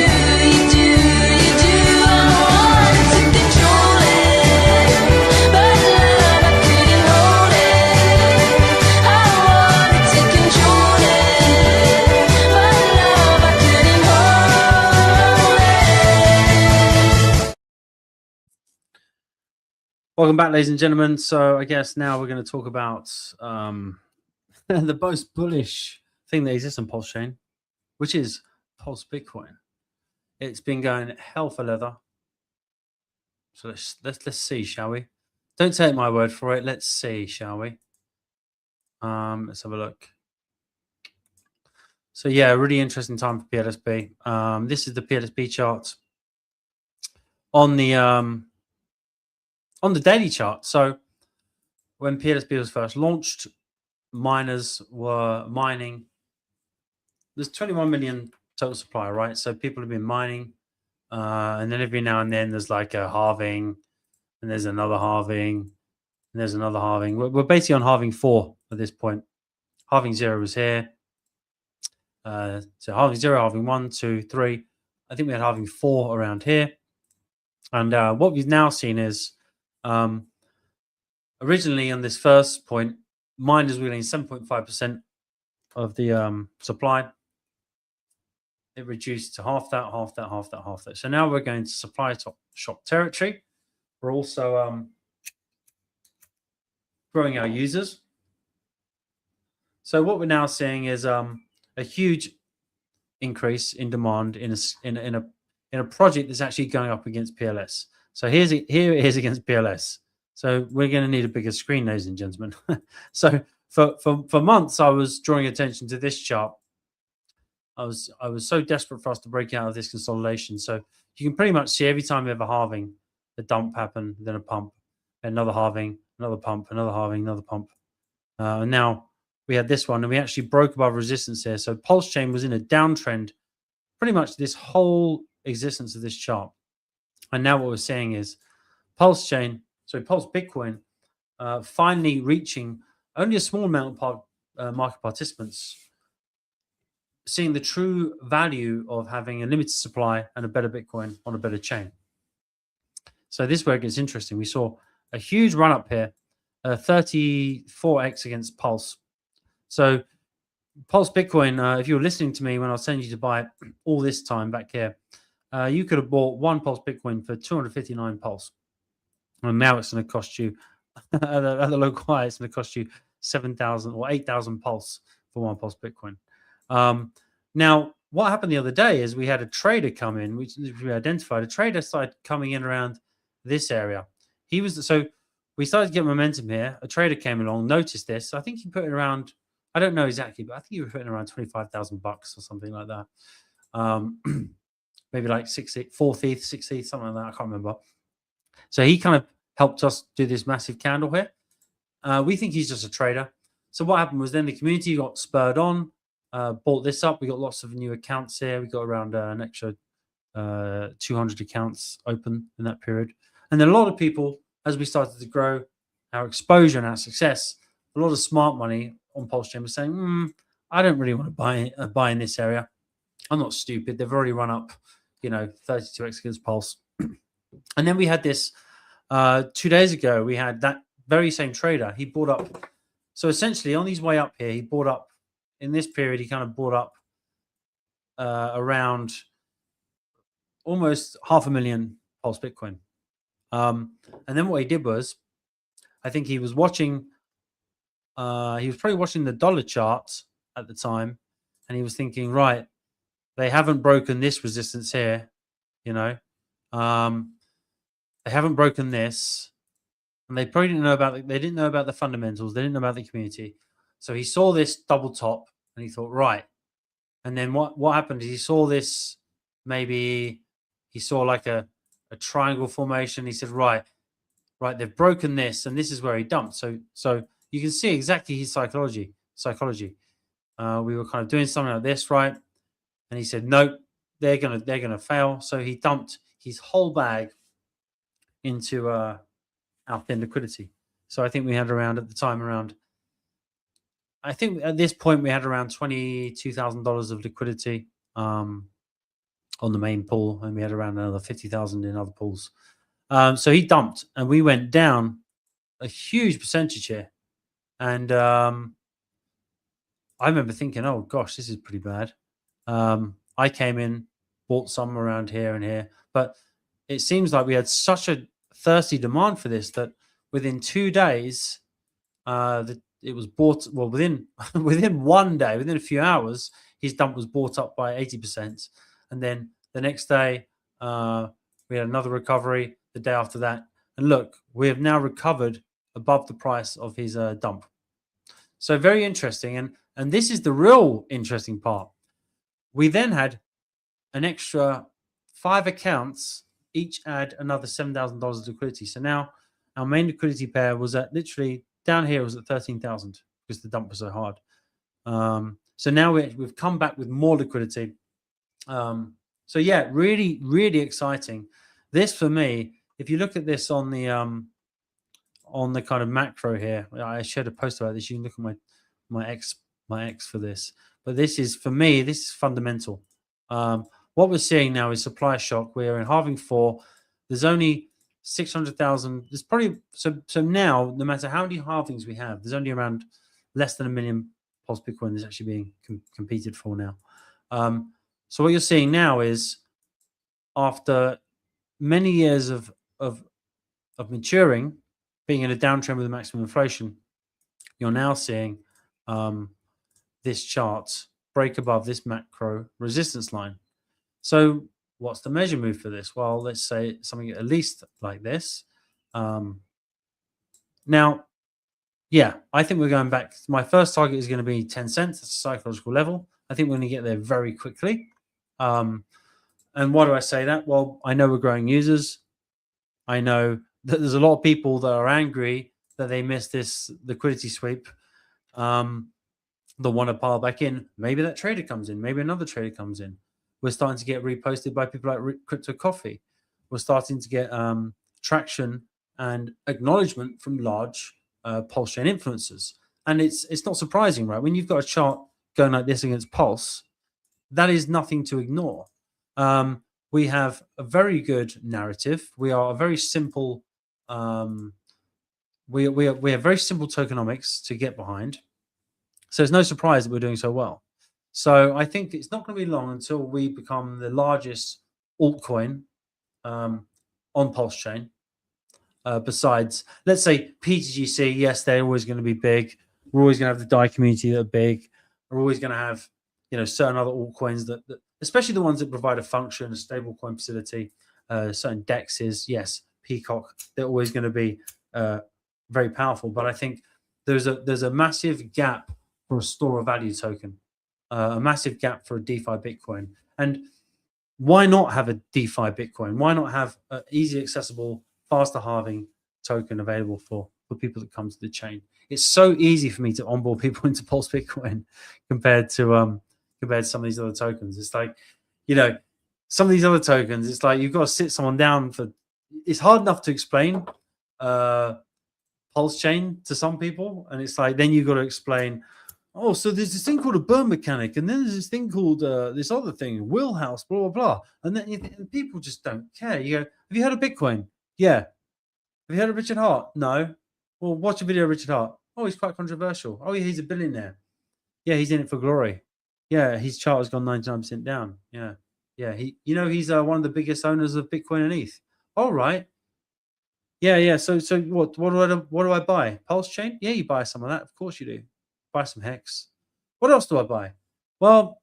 you do, you do. I wanted to control it, but love, I couldn't hold it. I wanted to control it, but love, I couldn't hold it. Welcome back, ladies and gentlemen. So I guess now we're going to talk about the most bullish thing that exists on Pulse Chain, which is Pulse Bitcoin. It's been going hell for leather. So let's see, shall we? Don't take my word for it. Let's see, shall we? Let's have a look. So yeah, really interesting time for PLSB. This is the PLSB chart on the daily chart. So when PLSB was first launched, miners were mining. There's 21 million total supply, right? So people have been mining, and then every now and then there's like a halving, and there's another halving, and there's another halving. We're basically on halving 4 at this point. Halving 0 was here. So halving 0, halving 1, 2, 3. I think we had halving 4 around here. And what we've now seen is originally on this first point, miners were getting 7.5% of the supply. It reduced to half that, half that, half that, half that. So now we're going to supply top shop territory. We're also growing our users. So what we're now seeing is a huge increase in demand in a project that's actually going up against PLS. So here it is against PLS. So we're going to need a bigger screen, ladies and gentlemen. So for months, I was drawing attention to this chart. I was so desperate for us to break out of this consolidation. So you can pretty much see every time we have a halving, a dump happened, then a pump, another halving, another pump, another halving, another pump. And now we had this one, and we actually broke above resistance here. So Pulse Chain was in a downtrend pretty much this whole existence of this chart. And now what we're seeing is Pulse Bitcoin finally reaching only a small amount of market participants. seeing the true value of having a limited supply and a better Bitcoin on a better chain. So this is where it gets interesting. We saw a huge run up here, 34x against Pulse. So Pulse Bitcoin, if you were listening to me when I was telling you to buy it all this time back here, you could have bought one Pulse Bitcoin for 259 Pulse. And now it's going to cost you, at the local high, it's going to cost you 7,000 or 8,000 Pulse for one Pulse Bitcoin. Now, what happened the other day is we had a trader come in, which we identified. A trader started coming in around this area. So we started to get momentum here. A trader came along, noticed this. I think he put it around, I don't know exactly, but I think he was putting around 25,000 bucks or something like that. Maybe like 4th ETH, 6th ETH, something like that. I can't remember. So he kind of helped us do this massive candle here. We think he's just a trader. So what happened was then the community got spurred on, bought this up. We got lots of new accounts here. We got around an extra 200 accounts open in that period. And then a lot of people, as we started to grow our exposure and our success, a lot of smart money on Pulse Chain was saying, I don't really want to buy in this area. I'm not stupid. They've already run up, 32x against Pulse. And then we had this 2 days ago. We had that very same trader. He bought up. So essentially, on his way up here, he bought up in this period. He kind of bought up around almost 500,000 Pulse Bitcoin. And then what he did was, I think he was watching. He was probably watching the dollar charts at the time, and he was thinking, right, they haven't broken this resistance here, they haven't broken this, and they probably didn't know about the fundamentals. They didn't know about the community. So he saw this double top, and he thought, right. And then what happened is he saw this. Maybe he saw like a triangle formation. He said, right, they've broken this, and this is where he dumped. So you can see exactly his psychology. We were kind of doing something like this, right? And he said, nope, they're gonna fail. So he dumped his whole bag into our thin liquidity. So I think we had I think at this point we had around $22,000 of liquidity on the main pool, and we had around another 50,000 in other pools. So he dumped, and we went down a huge percentage here. And I remember thinking, oh gosh, this is pretty bad. I came in, bought some around here and here, but it seems like we had such a thirsty demand for this that within 2 days, it was bought. Well, within 1 day, within a few hours, his dump was bought up by 80%, and then the next day we had another recovery. The day after that, and look, we have now recovered above the price of his dump. So very interesting, and this is the real interesting part. We then had an extra 5 accounts, each add another $7,000 of liquidity. So now our main liquidity pair was at literally down here was at 13,000 because the dump was so hard. So now we've come back with more liquidity. So yeah, really, really exciting. This for me, if you look at this on the kind of macro here, I shared a post about this. You can look at my X for this. But this is, for me, this is fundamental. What we're seeing now is supply shock. We're in halving 4. There's only 600,000. There's probably so now, no matter how many halvings we have, there's only around less than 1 million Pulse Bitcoin that's actually being competed for now. So what you're seeing now is, after many years of maturing, being in a downtrend with maximum inflation, you're now seeing this chart break above this macro resistance line. So what's the measure move for this? Well, let's say something at least like this. Now, yeah, I think we're going back. My first target is going to be 10 cents. That's a psychological level. I think we're going to get there very quickly. And why do I say that? Well, I know we're growing users. I know that there's a lot of people that are angry that they missed this liquidity sweep. They want to pile back in. Maybe that trader comes in. Maybe another trader comes in. We're starting to get reposted by people like Crypto Coffee. We're starting to get traction and acknowledgement from large Pulse Chain influencers. And it's not surprising, right? When you've got a chart going like this against Pulse, that is nothing to ignore. We have a very good narrative. We are a very simple. We have very simple tokenomics to get behind. So it's no surprise that we're doing so well. So I think it's not going to be long until we become the largest altcoin on Pulse Chain. Besides, let's say PTGC, yes, they're always going to be big. We're always going to have the DAI community that are big. We're always going to have, certain other altcoins that especially the ones that provide a function, a stable coin facility, certain dexes. Yes, Peacock, they're always going to be very powerful. But I think there's a massive gap for a store of value token, a massive gap for a DeFi Bitcoin. And why not have a DeFi Bitcoin? Why not have an easy, accessible, faster halving token available for people that come to the chain? It's so easy for me to onboard people into Pulse Bitcoin compared to some of these other tokens. It's like, some of these other tokens, it's like you've got to sit someone down for. It's hard enough to explain Pulse Chain to some people, and it's like then you've got to explain. Oh, so there's this thing called a burn mechanic, and then there's this thing called this other thing, Wheelhouse, blah blah blah, and then and people just don't care. You go, have you heard of Bitcoin? Yeah. Have you heard of Richard Hart? No. Well, watch a video of Richard Hart. Oh, he's quite controversial. Oh, yeah, he's a billionaire. Yeah, he's in it for glory. Yeah, his chart has gone 99% down. Yeah. He's one of the biggest owners of Bitcoin and ETH. All right. Yeah. So what do I buy? Pulse Chain? Yeah, you buy some of that. Of course you do. Buy some Hex. What else do I buy? Well,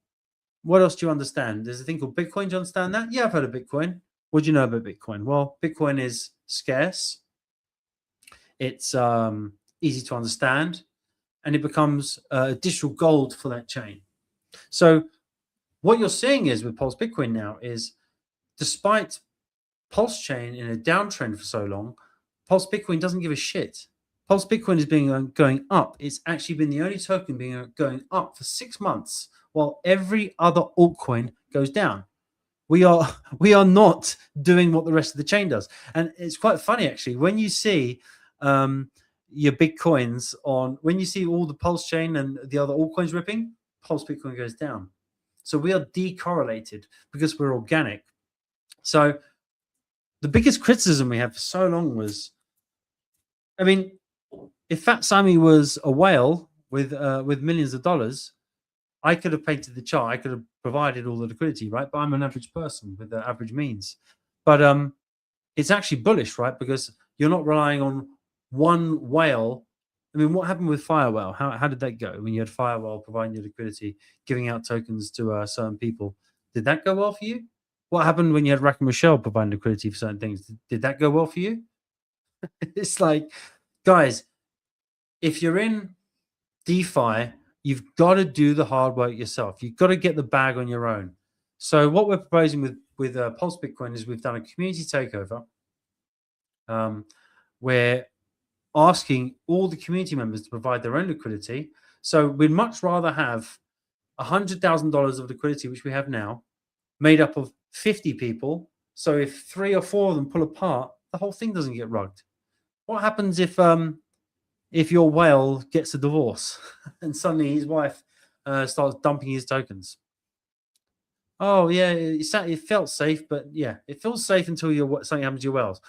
what else do you understand? There's a thing called Bitcoin. Do you understand that? Yeah, I've heard of Bitcoin. What do you know about Bitcoin? Well, Bitcoin is scarce. It's easy to understand, and it becomes additional gold for that chain. So what you're seeing is with Pulse Bitcoin now is, despite Pulse Chain in a downtrend for so long, Pulse Bitcoin doesn't give a shit. Pulse Bitcoin is going up. It's actually been the only token going up for 6 months, while every other altcoin goes down. We are not doing what the rest of the chain does, and it's quite funny actually when you see your big coins when you see all the Pulse Chain and the other altcoins ripping, Pulse Bitcoin goes down. So we are decorrelated because we're organic. So the biggest criticism we had for so long was, if Fat Sammy was a whale with millions of dollars, I could have painted the chart. I could have provided all the liquidity, right? But I'm an average person with the average means. But it's actually bullish, right? Because you're not relying on one whale. What happened with Firewall? How did that go when you had Firewall providing you liquidity, giving out tokens to certain people? Did that go well for you? What happened when you had Rack and Michelle providing liquidity for certain things? Did that go well for you? It's like, guys, if you're in DeFi, you've got to do the hard work yourself. You've got to get the bag on your own. So what we're proposing with Pulse Bitcoin is we've done a community takeover. We're asking all the community members to provide their own liquidity. So we'd much rather have $100,000 of liquidity, which we have now, made up of 50 people. So if 3 or 4 of them pull apart, the whole thing doesn't get rugged. What happens if your whale gets a divorce and suddenly his wife starts dumping his tokens? Oh yeah, it felt safe, but yeah, it feels safe until something happens to your whales.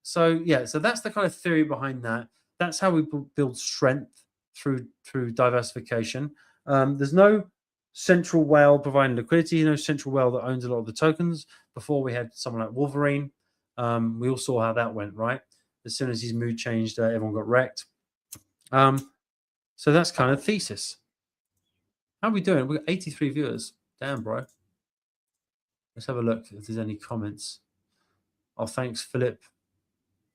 So yeah, so that's the kind of theory behind that. That's how we build strength through diversification. There's no central whale providing liquidity, no central whale that owns a lot of the tokens. Before we had someone like Wolverine. We all saw how that went, right? As soon as his mood changed, everyone got wrecked. So that's kind of thesis. How are we doing? We've got 83 viewers. Damn, bro. Let's have a look if there's any comments. Oh, thanks, Philip,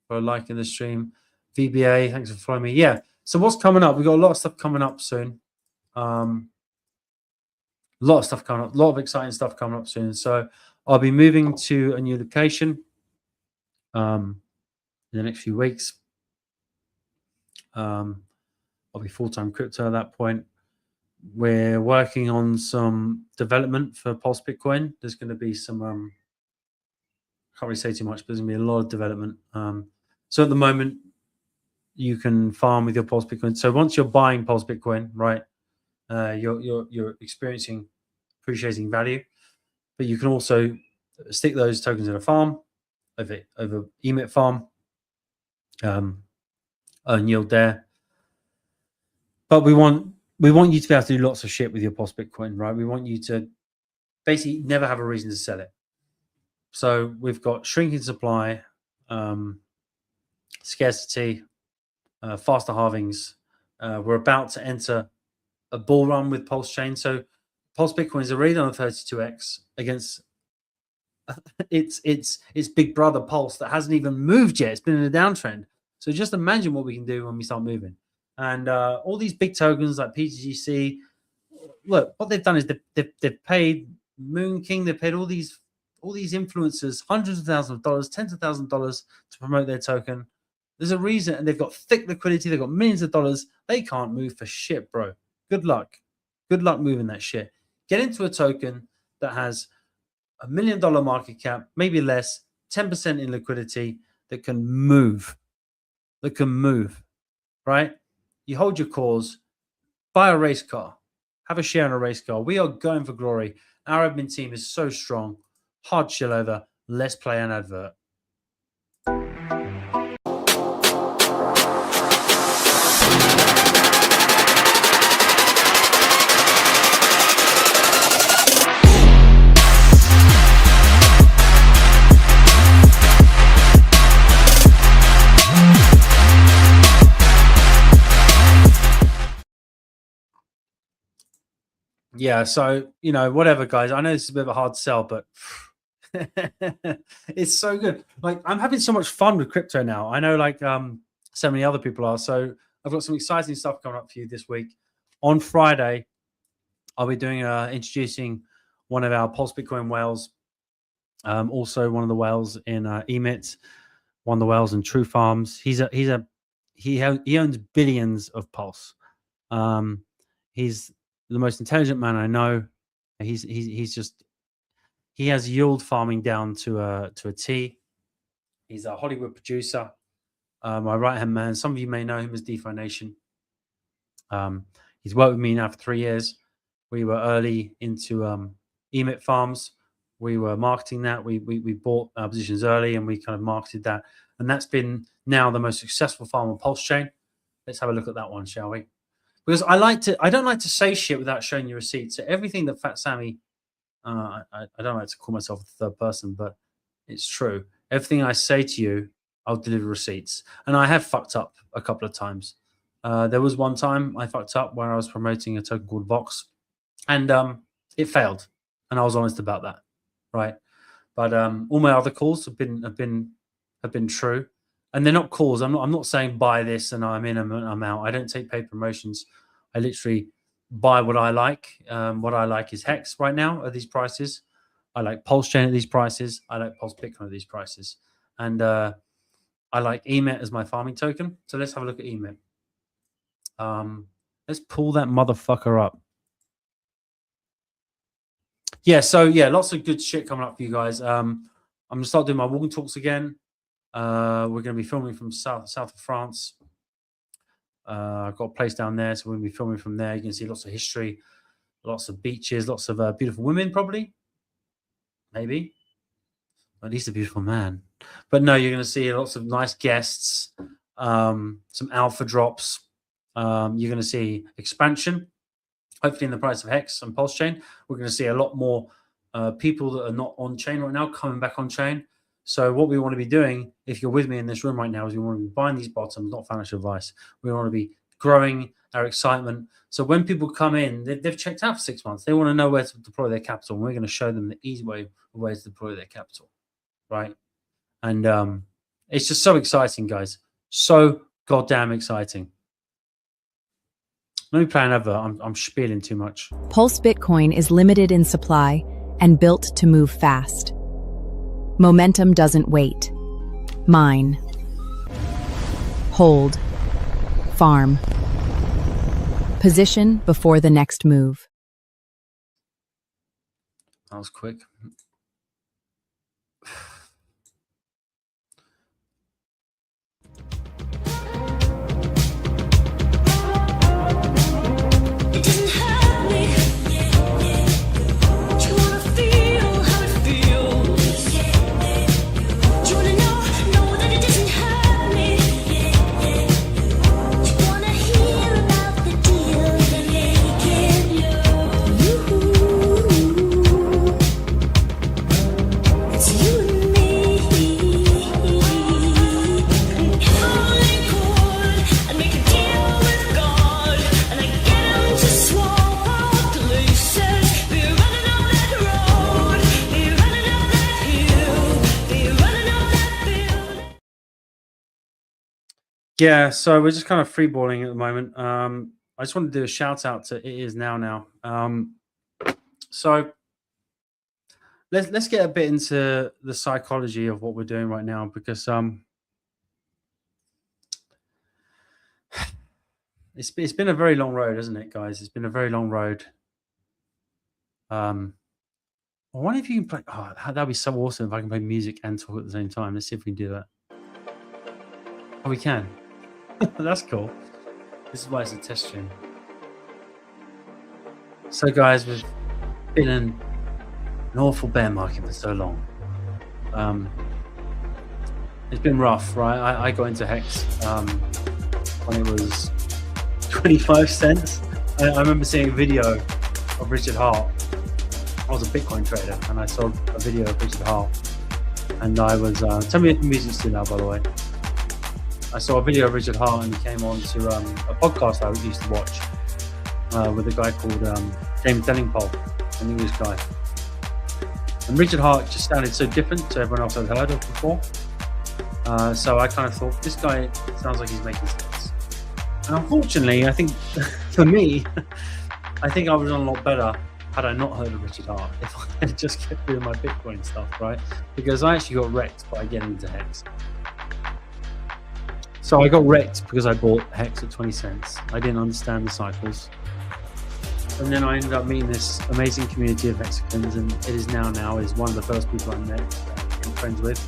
for liking the stream. VBA, thanks for following me. Yeah. So what's coming up? We've got a lot of stuff coming up soon. A lot of stuff coming up. A lot of exciting stuff coming up soon. So I'll be moving to a new location in the next few weeks. I'll be full-time crypto at that point. We're working on some development for Pulse Bitcoin. There's going to be some, can't really say too much, but there's going to be a lot of development. So at the moment, you can farm with your Pulse Bitcoin. So once you're buying Pulse Bitcoin, right, you're experiencing appreciating value. But you can also stick those tokens in a farm, over emit farm, earn yield there. But we want you to be able to do lots of shit with your Pulse Bitcoin, right? We want you to basically never have a reason to sell it. So we've got shrinking supply, scarcity, faster halvings. We're about to enter a bull run with Pulse Chain. So Pulse Bitcoin is already on a 32x against its big brother Pulse that hasn't even moved yet. It's been in a downtrend. So just imagine what we can do when we start moving. And all these big tokens like PTGC, look, what they've done is they've paid Moon King, they've paid all these influencers hundreds of thousands of dollars, tens of thousands of dollars to promote their token. There's a reason, and they've got thick liquidity. They've got millions of dollars. They can't move for shit, bro. Good luck. Good luck moving that shit. Get into a token that has $1 million market cap, maybe less, 10% in liquidity, that can move. Right? You hold your cause, buy a race car, have a share in a race car. We are going for glory. Our admin team is so strong. Hard chill over. Let's play an advert. Yeah, so, whatever, guys. I know this is a bit of a hard sell, but it's so good. Like, I'm having so much fun with crypto now. I know, so many other people are. So I've got some exciting stuff coming up for you this week. On Friday, I'll be doing introducing one of our Pulse Bitcoin whales. Also, one of the whales in Emit, one of the whales in True Farms. He owns billions of Pulse. He's the most intelligent man I know. He has yield farming down to a T. He's a Hollywood producer. My right hand man. Some of you may know him as DeFi Nation. He's worked with me now for 3 years. We were early into Emit farms. We were marketing that. We bought our positions early and we kind of marketed that. And that's been now the most successful farm on Pulse Chain. Let's have a look at that one, shall we? Because I don't like to say shit without showing you receipts. So everything that Fat Sammy, I don't like to call myself the third person, but it's true. Everything I say to you, I'll deliver receipts. And I have fucked up a couple of times. There was one time I fucked up where I was promoting a token called Vox, and it failed. And I was honest about that, right? But all my other calls have been true. And they're not calls. I'm not saying buy this and I'm in and I'm out. I don't take paid promotions. I literally buy what I like. What I like is Hex right now at these prices. I like Pulse Chain at these prices. I like Pulse Bitcoin at these prices. And I like Emit as my farming token. So let's have a look at Emit. Let's pull that motherfucker up. Yeah, so yeah, lots of good shit coming up for you guys. I'm going to start doing my walking talks again. We're going to be filming from south of France. I've got a place down there, so we're going to be filming from there. You can see lots of history, lots of beaches, lots of beautiful women, probably. Maybe. At least a beautiful man. But no, you're going to see lots of nice guests, some alpha drops. You're going to see expansion, hopefully in the price of Hex and Pulse Chain. We're going to see a lot more people that are not on chain right now coming back on chain. So what we want to be doing, if you're with me in this room right now, is we want to be buying these bottoms, not financial advice. We want to be growing our excitement. So when people come in, they've checked out for 6 months. They want to know where to deploy their capital. And we're going to show them the easy way to deploy their capital, right? And it's just so exciting, guys. So goddamn exciting. Let me play an advert. I'm spieling too much. Pulse Bitcoin is limited in supply and built to move fast. Momentum doesn't wait. Mine. Hold. Farm. Position before the next move. That was quick. Yeah, so we're just kind of freeballing at the moment. I just want to do a shout out to It Is Now. So let's get a bit into the psychology of what we're doing right now, because it's been a very long road, hasn't it, guys? It's been a very long road. I wonder if you can play. Oh, that'd be so awesome if I can play music and talk at the same time. Let's see if we can do that. Oh, we can. That's cool. This is why it's a test stream. So, guys, we've been in an awful bear market for so long. It's been rough, right? I got into Hex when it was 25 cents. I remember seeing a video of Richard Hart. I was a Bitcoin trader, and I saw a video of Richard Hart, and I was tell me if the music's too loud, by the way. I saw a video of Richard Hart, and he came on to a podcast I used to watch with a guy called James Denningpole, an English guy. And Richard Hart just sounded so different to everyone else I'd heard of before. So I kind of thought, this guy sounds like he's making sense. And unfortunately, I think for me, I think I would have done a lot better had I not heard of Richard Hart, if I had just kept doing my Bitcoin stuff, right? Because I actually got wrecked by getting into Hex. So I got wrecked because I bought Hex at 20 cents. I didn't understand the cycles. And then I ended up meeting this amazing community of Hexicans, and It Is Now is one of the first people I met and friends with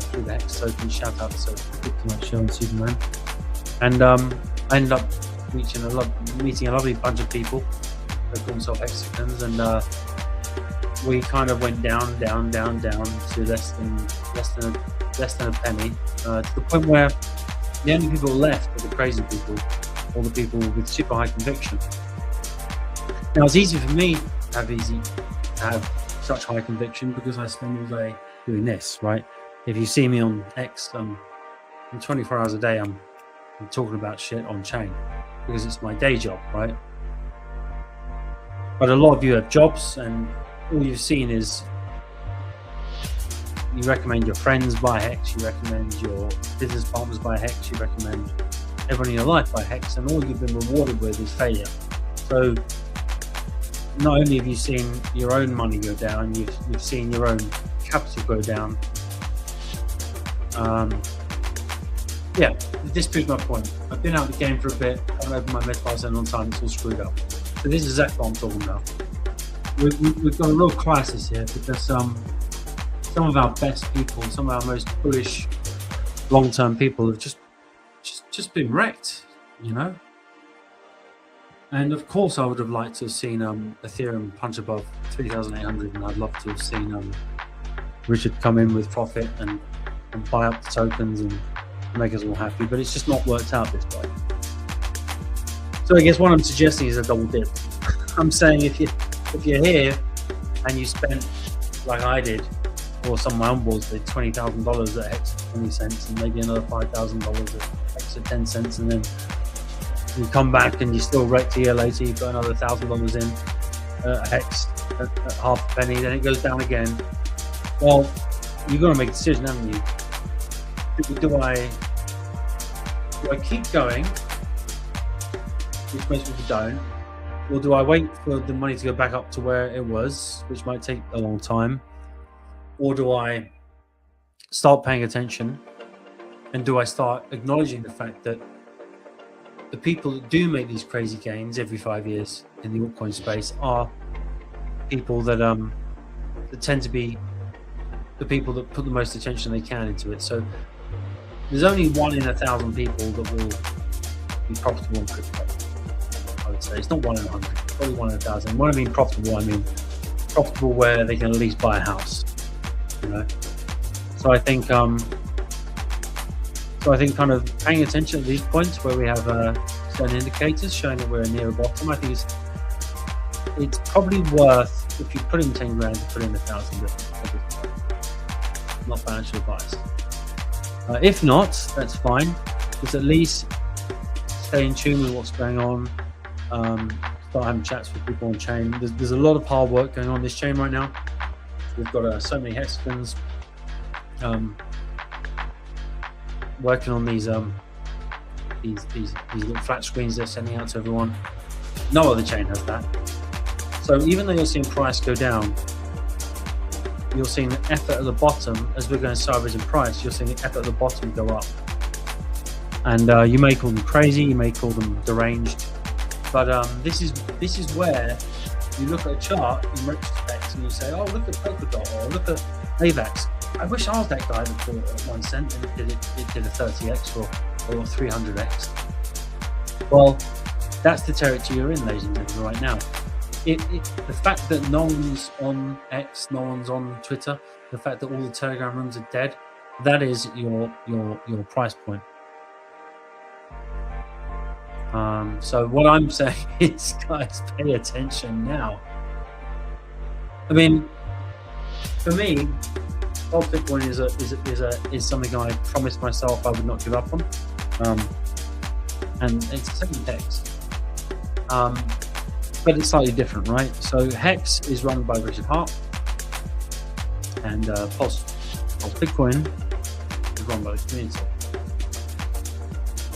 through the Hex token. Shout out to Kryptonite Show and Superman. And I ended up meeting a lovely bunch of people that call themselves Hexicans, and we kind of went down to less than a penny, to the point where the only people left were the crazy people, or the people with super high conviction. Now, it's easy for me to have such high conviction because I spend all day doing this, right? If you see me on X, 24 hours a day, I'm talking about shit on chain because it's my day job, right? But a lot of you have jobs, and all you've seen is you recommend your friends buy Hex, you recommend your business partners buy Hex, you recommend everyone in your life buy Hex, and all you've been rewarded with is failure. So not only have you seen your own money go down, you've seen your own capital go down. Yeah, this proves my point. I've been out of the game for a bit, I haven't opened my MetaMask in a long time, it's all screwed up. So this is exactly what I'm talking about. We've got a real crisis here because some of our best people, some of our most bullish long-term people have just been wrecked, you know? And of course I would have liked to have seen Ethereum punch above 3,800, and I'd love to have seen Richard come in with profit and buy up the tokens and make us all happy, but it's just not worked out this way. So I guess what I'm suggesting is a double dip. I'm saying if you're here and you spent, like I did, or some of my onboards did, $20,000 at Hex at 20 cents, and maybe another $5,000 at Hex at 10 cents, and then you come back and you still wrecked a year later, you put another $1,000 in at Hex at half a penny, then it goes down again. Well, you've got to make a decision, haven't you? Do I keep going, which most people don't, or do I wait for the money to go back up to where it was, which might take a long time, or do I start paying attention, and do I start acknowledging the fact that the people that do make these crazy gains every 5 years in the altcoin space are people that tend to be the people that put the most attention they can into it. So there's only 1 in 1,000 people that will be profitable in crypto, I would say. It's not 1 in 100, probably 1 in 1,000. When I mean profitable, I mean profitable where they can at least buy a house, you know? So I think kind of paying attention at these points where we have certain indicators showing that we're near a bottom, I think it's probably worth, if you put in 10 grand, to put in 1,000. Not financial advice. If not, that's fine. Just at least stay in tune with what's going on. Start having chats with people on chain. There's a lot of hard work going on this chain right now. We've got so many Hexicans working on these these little flat screens they're sending out to everyone. No other chain has that. So even though you're seeing price go down, you're seeing the effort at the bottom as we're going sideways in price. You're seeing the effort at the bottom go up, and you may call them crazy, you may call them deranged, but this is where you look at a chart in retrospect and you say, oh, look at Polkadot or look at AVAX. I wish I was that guy that bought at 1 cent and it did a 30x or 300x. Well, that's the territory you're in, ladies and gentlemen, right now. The fact that no one's on X, no one's on Twitter, the fact that all the Telegram rooms are dead, that is your price point. So what I'm saying is, guys, pay attention now. I mean, for me, Pulse Bitcoin is something I promised myself I would not give up on, and it's the same text. But it's slightly different, right? So Hex is run by Richard Hart, and Pulse Bitcoin is run by the community.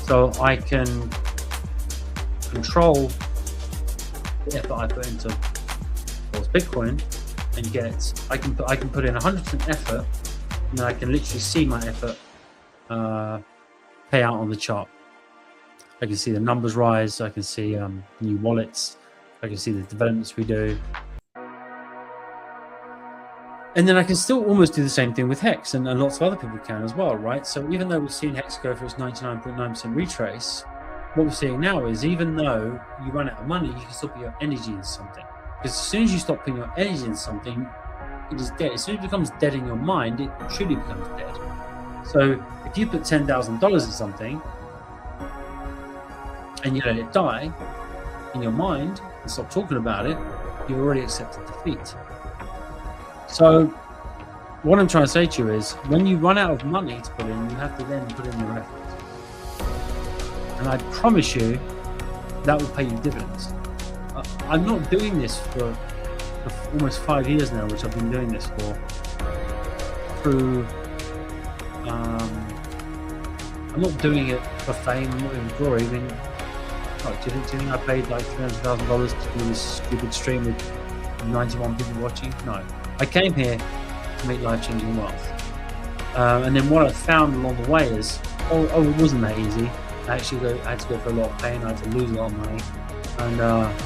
So I can control the effort I put into Pulse Bitcoin and I can put in 100% effort, and then I can literally see my effort pay out on the chart. I can see the numbers rise. I can see new wallets. I can see the developments we do. And then I can still almost do the same thing with Hex, and lots of other people can as well, right? So even though we've seen Hex go for its 99.9% retrace, what we're seeing now is even though you run out of money, you can still put your energy into something. Because as soon as you stop putting your energy into something, it is dead. As soon as it becomes dead in your mind, it truly becomes dead. So if you put $10,000 in something and you let it die in your mind and stop talking about it, you've already accepted defeat. So what I'm trying to say to you is, when you run out of money to put in, you have to then put in your effort. And I promise you that will pay you dividends. I'm not doing this for almost 5 years now, which I've been doing this for. I'm not doing it for fame, I'm not doing it for glory. I mean, do you think I paid like $300,000 to do this stupid stream with 91 people watching? No. I came here to make life-changing wealth. And then what I found along the way is, it wasn't that easy. I had to go through a lot of pain, I had to lose a lot of money. And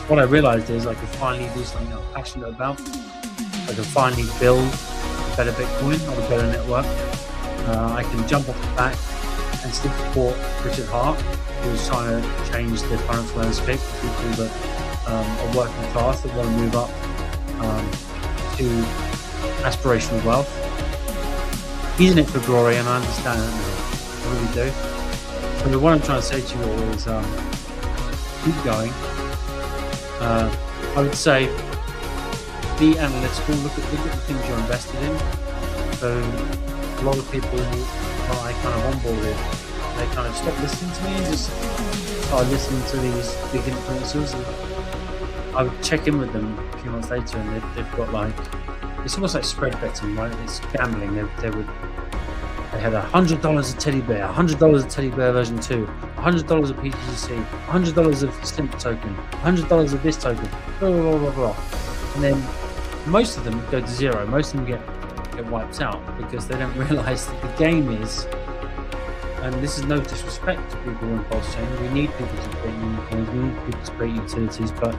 what I realized is I could finally do something I'm passionate about. I can finally build a better Bitcoin on a better network. I can jump off the back and still support Richard Hart, who's trying to change the financial landscape for people that are working class, that want to move up to aspirational wealth. He's in it for glory, and I understand that now. I really do. So what I'm trying to say to you all is keep going. I would say be analytical, look at the things you're invested in. So a lot of people that I kind of onboarded, they kind of stopped listening to me and just started listening to these big influencers. And I would check in with them a few months later, and they've got like, it's almost like spread betting, right? It's gambling. They had $100 a teddy bear, $100 a teddy bear version 2, $100 of PTC, $100 of Stimp token, $100 of this token, blah, blah, blah, blah. And then most of them go to zero. Most of them get wiped out because they don't realize that the game is, and this is no disrespect to people in Pulse Chain, we need people to create unicorns, we need people to create utilities, but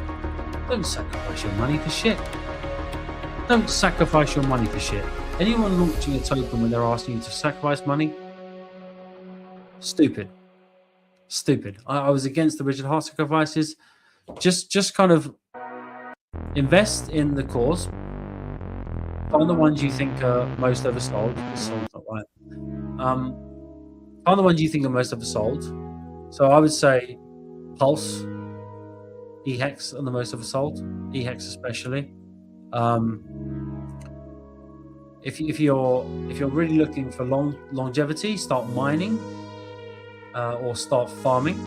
don't sacrifice your money for shit. Don't sacrifice your money for shit. Anyone launching a token when they're asking you to sacrifice money, stupid. I was against the Richard Hart sacrifices. Just kind of invest in the cause. Find the ones you think are most oversold. This song's not right. Find the ones you think are most oversold. So I would say Pulse, eHex are the most oversold. eHex especially. If you're really looking for longevity, start mining or start farming.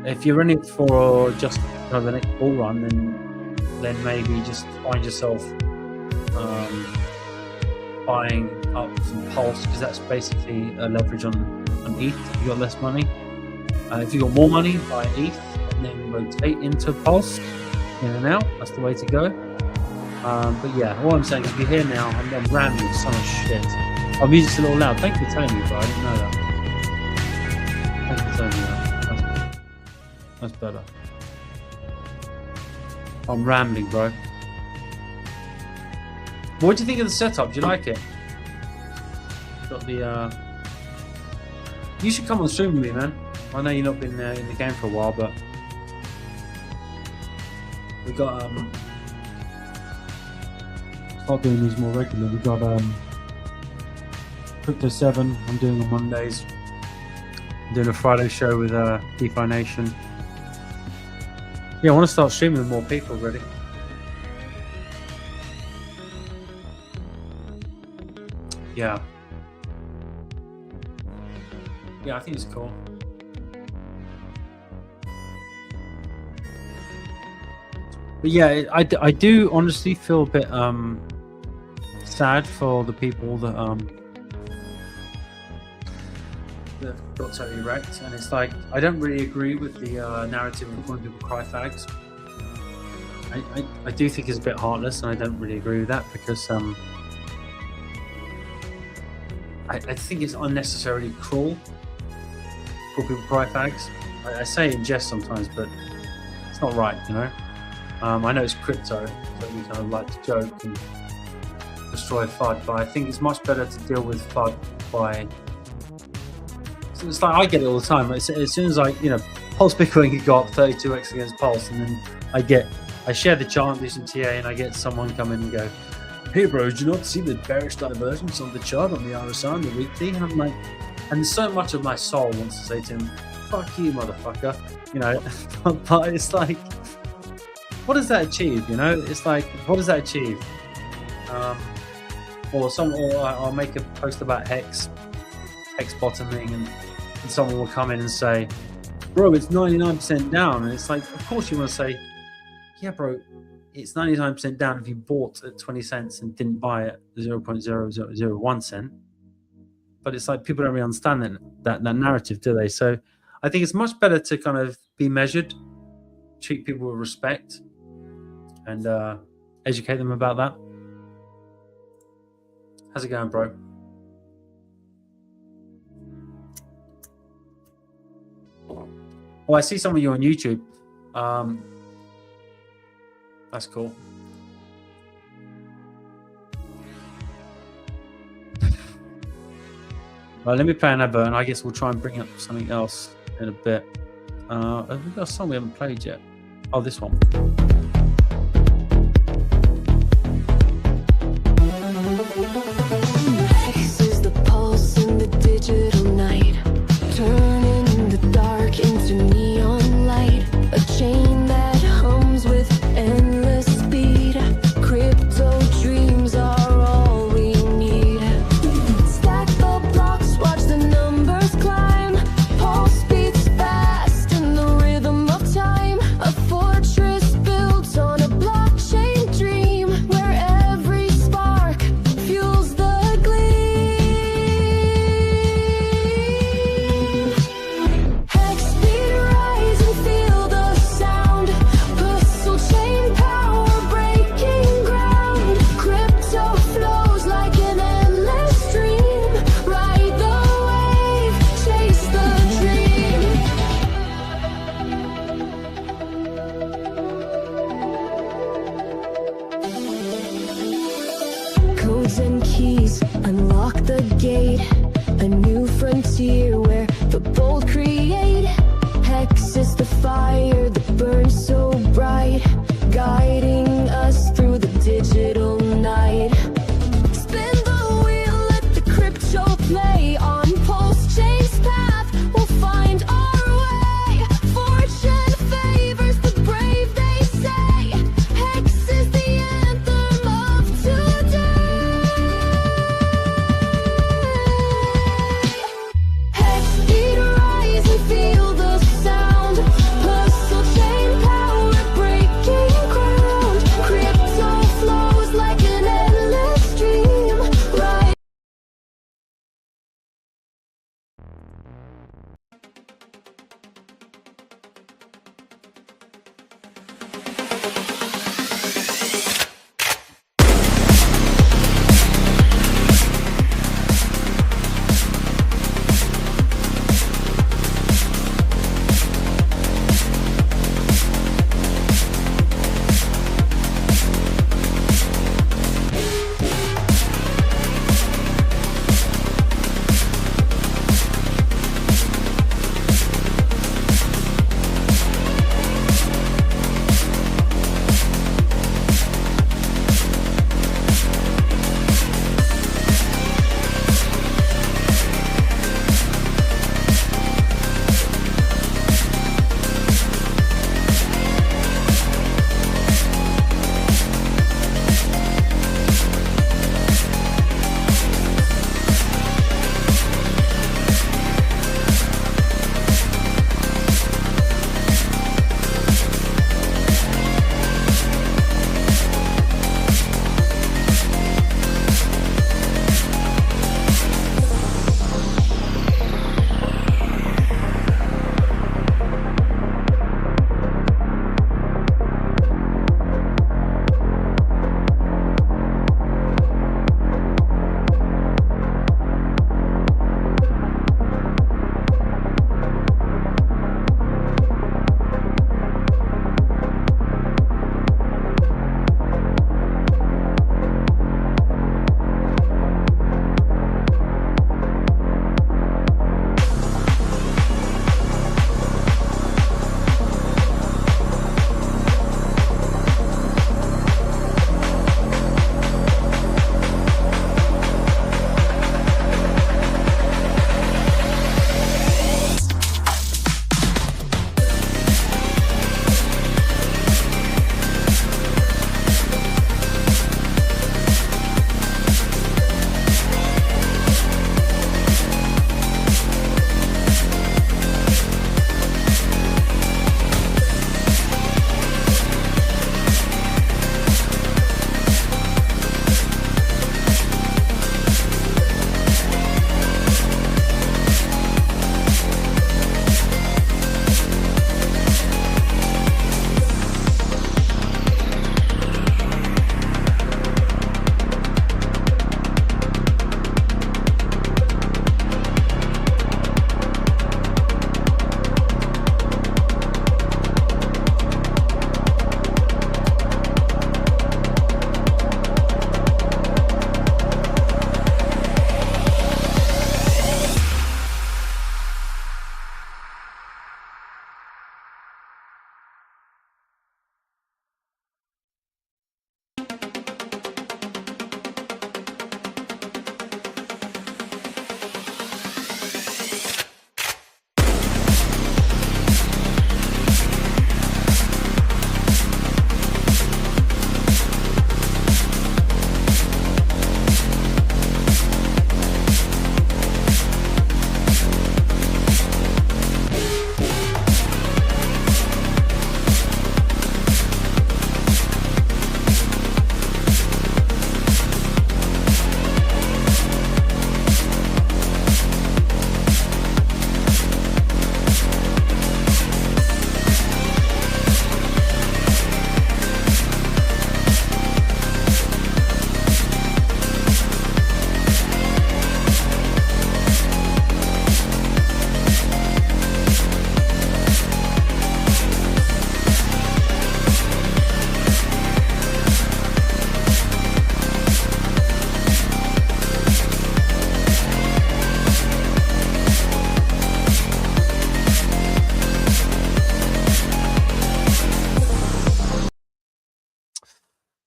If you're in it for just the next bull run, then maybe just find yourself buying up some Pulse, because that's basically a leverage on ETH if you've got less money. If you got more money, buy ETH and then rotate into Pulse in and out. That's the way to go. But yeah, all I'm saying is if you're here now, I'm rambling so much shit. Our music's a little loud. Thank you for telling me, bro. I didn't know that. Thank you for telling me that. That's better. I'm rambling, bro. What do you think of the setup? Do you like it? Got the. You should come on stream with me, man. I know you've not been in the game for a while, but we got start doing these more regularly. We got Crypto 7. I'm doing on Mondays. I'm doing a Friday show with DeFi Nation. Yeah, I want to start streaming with more people, really. Yeah. Yeah, I think it's cool. But yeah, I do honestly feel a bit sad for the people that got totally wrecked, and it's like I don't really agree with the narrative of calling people cry fags. I do think it's a bit heartless, and I don't really agree with that because I think it's unnecessarily cruel to call people cry fags. I say it in jest sometimes, but it's not right, you know. I know it's crypto, so we kind of like to joke and destroy FUD, but I think it's much better to deal with FUD by. So it's like I get it all the time. As soon as Pulse Bitcoin could go up 32x against Pulse, and then I share the chart, do some TA, and I get someone come in and go, "Hey, bro, did you not see the bearish divergence on the chart on the RSI and the weekly?" And I'm like, and so much of my soul wants to say to him, "Fuck you, motherfucker," you know. But it's like, what does that achieve? You know, it's like, what does that achieve? Or I'll make a post about Hex bottoming, and someone will come in and say, "Bro, it's 99% down," and it's like, of course you want to say, "Yeah, bro, it's 99% down if you bought at 20 cents and didn't buy at 0.0001 cent." But it's like people don't really understand that narrative, do they? So I think it's much better to kind of be measured, treat people with respect, and educate them about that. How's it going, bro? Oh, I see some of you on YouTube. That's cool. Well, let me play an advert, and I guess we'll try and bring up something else in a bit. We've got a song we haven't played yet. Oh, this one. This is the pulse in the digital night, turning the dark into neon light. A chain that hums with endless speed. Crypto dreams are all we need. Stack the blocks, watch the numbers climb. Pulse beats fast in the rhythm of time. A fortress built on a blockchain dream, where every spark fuels the gleam. Hex speed rise and feel the sound. Puzzle chain power breaking ground. Crypto flows like an endless stream. Ride the wave, chase the dream. Codes and keys unlock the gate. A new frontier where the bold create. Hex is the fire that burns so bright, guiding us through the digital night. Spin the wheel, let the crypto play. On Pulse Chain's path, we'll find our way. Fortune favors the brave, they say. Hex is the anthem of today. Hex speed rise and feel the sound. Puzzle chain power breaking ground. Crypto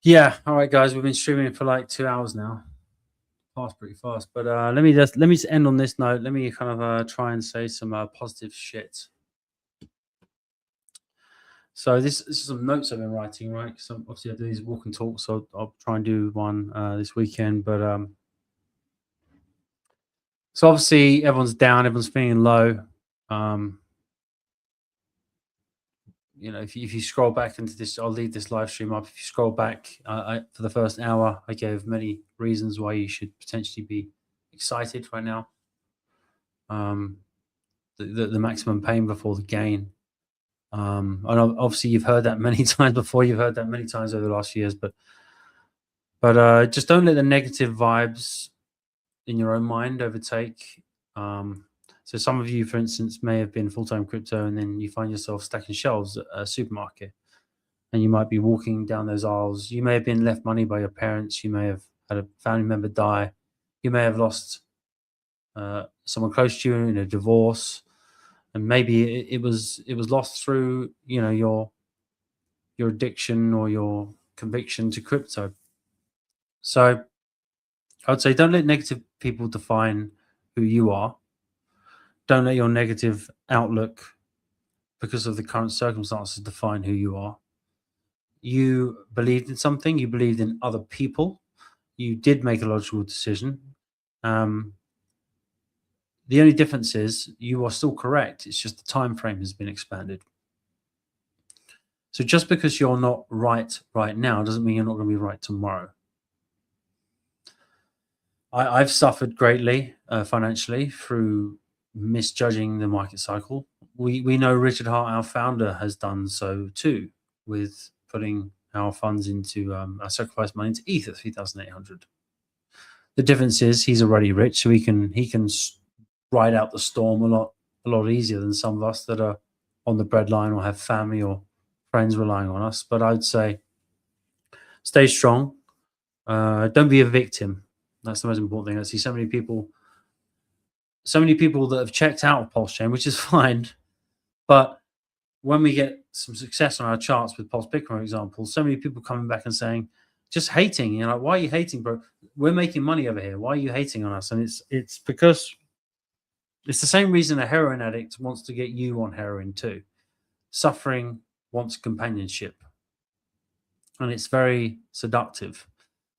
Yeah. All right, guys. We've been streaming for like 2 hours now. Passed pretty fast. But let me just end on this note. Let me kind of try and say some positive shit. So this is some notes I've been writing, right? Because obviously I do these walk and talks, so I'll try and do one this weekend. But so obviously everyone's down, everyone's feeling low. You know, if you scroll back into this, I'll leave this live stream up. If you scroll back for the first hour, I gave many reasons why you should potentially be excited right now. The maximum pain before the gain. And obviously you've heard that many times before. You've heard that many times over the last few years, but just don't let the negative vibes in your own mind overtake. So some of you, for instance, may have been full-time crypto, and then you find yourself stacking shelves at a supermarket, and you might be walking down those aisles. You may have been left money by your parents. You may have had a family member die. You may have lost someone close to you in a divorce. And maybe it was lost through, you know, your addiction or your conviction to crypto. So I would say don't let negative people define who you are. Don't let your negative outlook because of the current circumstances define who you are. You believed in something. You believed in other people. You did make a logical decision. The only difference is you are still correct. It's just the time frame has been expanded. So just because you're not right now doesn't mean you're not going to be right tomorrow. I've suffered greatly financially through misjudging the market cycle. We know Richard Hart, our founder, has done so too, with putting our funds into our sacrifice money into ETH at 3,800. The difference is he's already rich, so he can ride out the storm a lot easier than some of us that are on the breadline or have family or friends relying on us. But I'd say stay strong. Don't be a victim. That's the most important thing. I see so many people that have checked out of Pulse Chain, which is fine. But when we get some success on our charts with Pulse Bitcoin, for example, so many people coming back and saying, just hating, you know, like, why are you hating, bro? We're making money over here. Why are you hating on us? And it's because it's the same reason a heroin addict wants to get you on heroin too. Suffering wants companionship. And it's very seductive.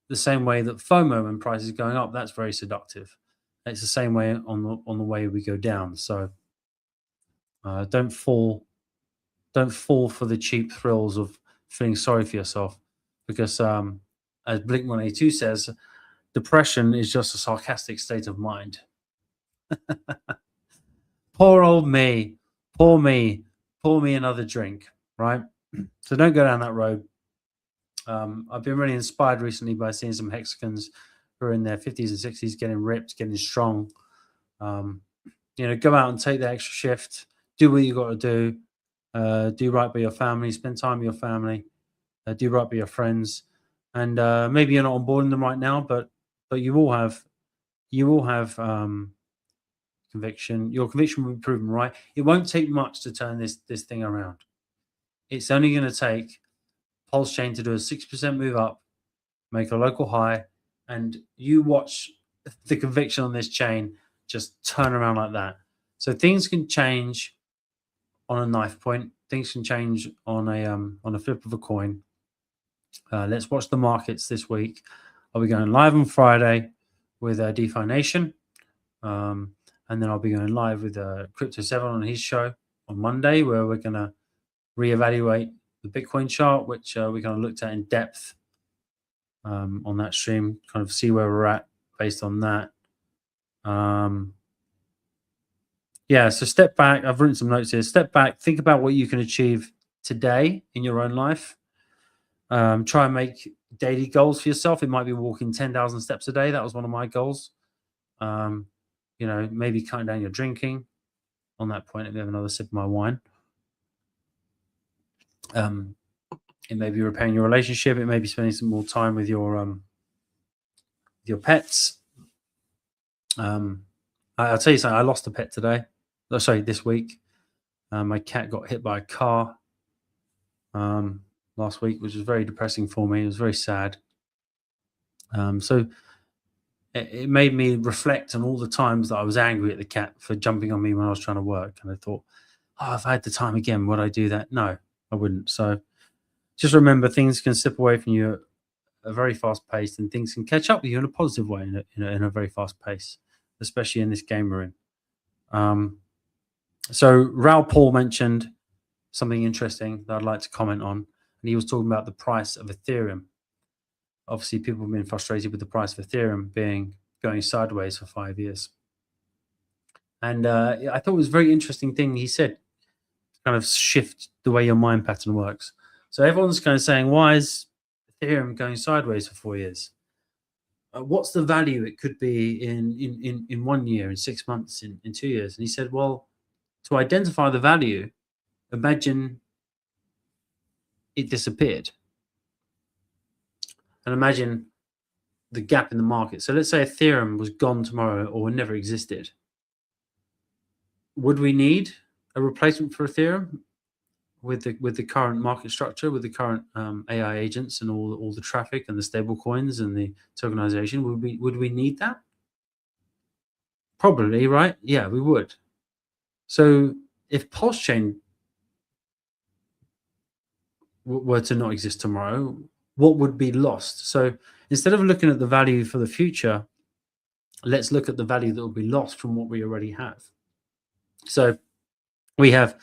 The same way that FOMO when prices are going up, that's very seductive. It's the same way on the way we go down. So don't fall for the cheap thrills of feeling sorry for yourself, because as Blink-182 says, depression is just a sarcastic state of mind. Poor old me, poor me, pour me another drink, right? So don't go down that road. I've been really inspired recently by seeing some hexagons who are in their 50s and 60s getting ripped, getting strong. You know, go out and take the extra shift, do what you got to do right by your family, spend time with your family, do right by your friends. And maybe you're not onboarding them right now, but you will have conviction. Your conviction will be proven right. It won't take much to turn this thing around. It's only going to take Pulse Chain to do a 6% move up, make a local high, and you watch the conviction on this chain just turn around like that. So things can change on a knife point. Things can change on a flip of a coin. Let's watch the markets this week. I'll be going live on Friday with DeFi Nation. And then I'll be going live with Crypto 7 on his show on Monday, where we're going to reevaluate the Bitcoin chart, which we kind of looked at in depth on that stream, kind of see where we're at based on that. Yeah, so step back. I've written some notes here. Step back, think about what you can achieve today in your own life. Try and make daily goals for yourself. It might be walking 10,000 steps a day. That was one of my goals. You know, maybe cutting down your drinking. On that point, let me have another sip of my wine. It may be repairing your relationship. It may be spending some more time with your pets. I'll tell you something. I lost a pet today. Oh, sorry, this week. My cat got hit by a car. My last week, which was very depressing for me. It was very sad. So it made me reflect on all the times that I was angry at the cat for jumping on me when I was trying to work. And I thought, oh, if I had the time again, would I do that? No, I wouldn't. So just remember, things can slip away from you at a very fast pace, and things can catch up with you in a positive way in a very fast pace, especially in this game we're in. So Raoul Paul mentioned something interesting that I'd like to comment on, and he was talking about the price of Ethereum. Obviously, people have been frustrated with the price of Ethereum going sideways for 5 years. And I thought it was a very interesting thing he said, kind of shift the way your mind pattern works. So everyone's kind of saying, why is Ethereum going sideways for 4 years? What's the value it could be in 1 year, in 6 months, in 2 years? And he said, well, to identify the value, imagine it disappeared. And imagine the gap in the market. So let's say Ethereum was gone tomorrow or never existed. Would we need a replacement for Ethereum with the current market structure, with the current AI agents and all the traffic and the stable coins and the tokenization? Would we need that? Probably, right? Yeah, we would. So if Pulse Chain were to not exist tomorrow, what would be lost? So instead of looking at the value for the future, let's look at the value that will be lost from what we already have. So we have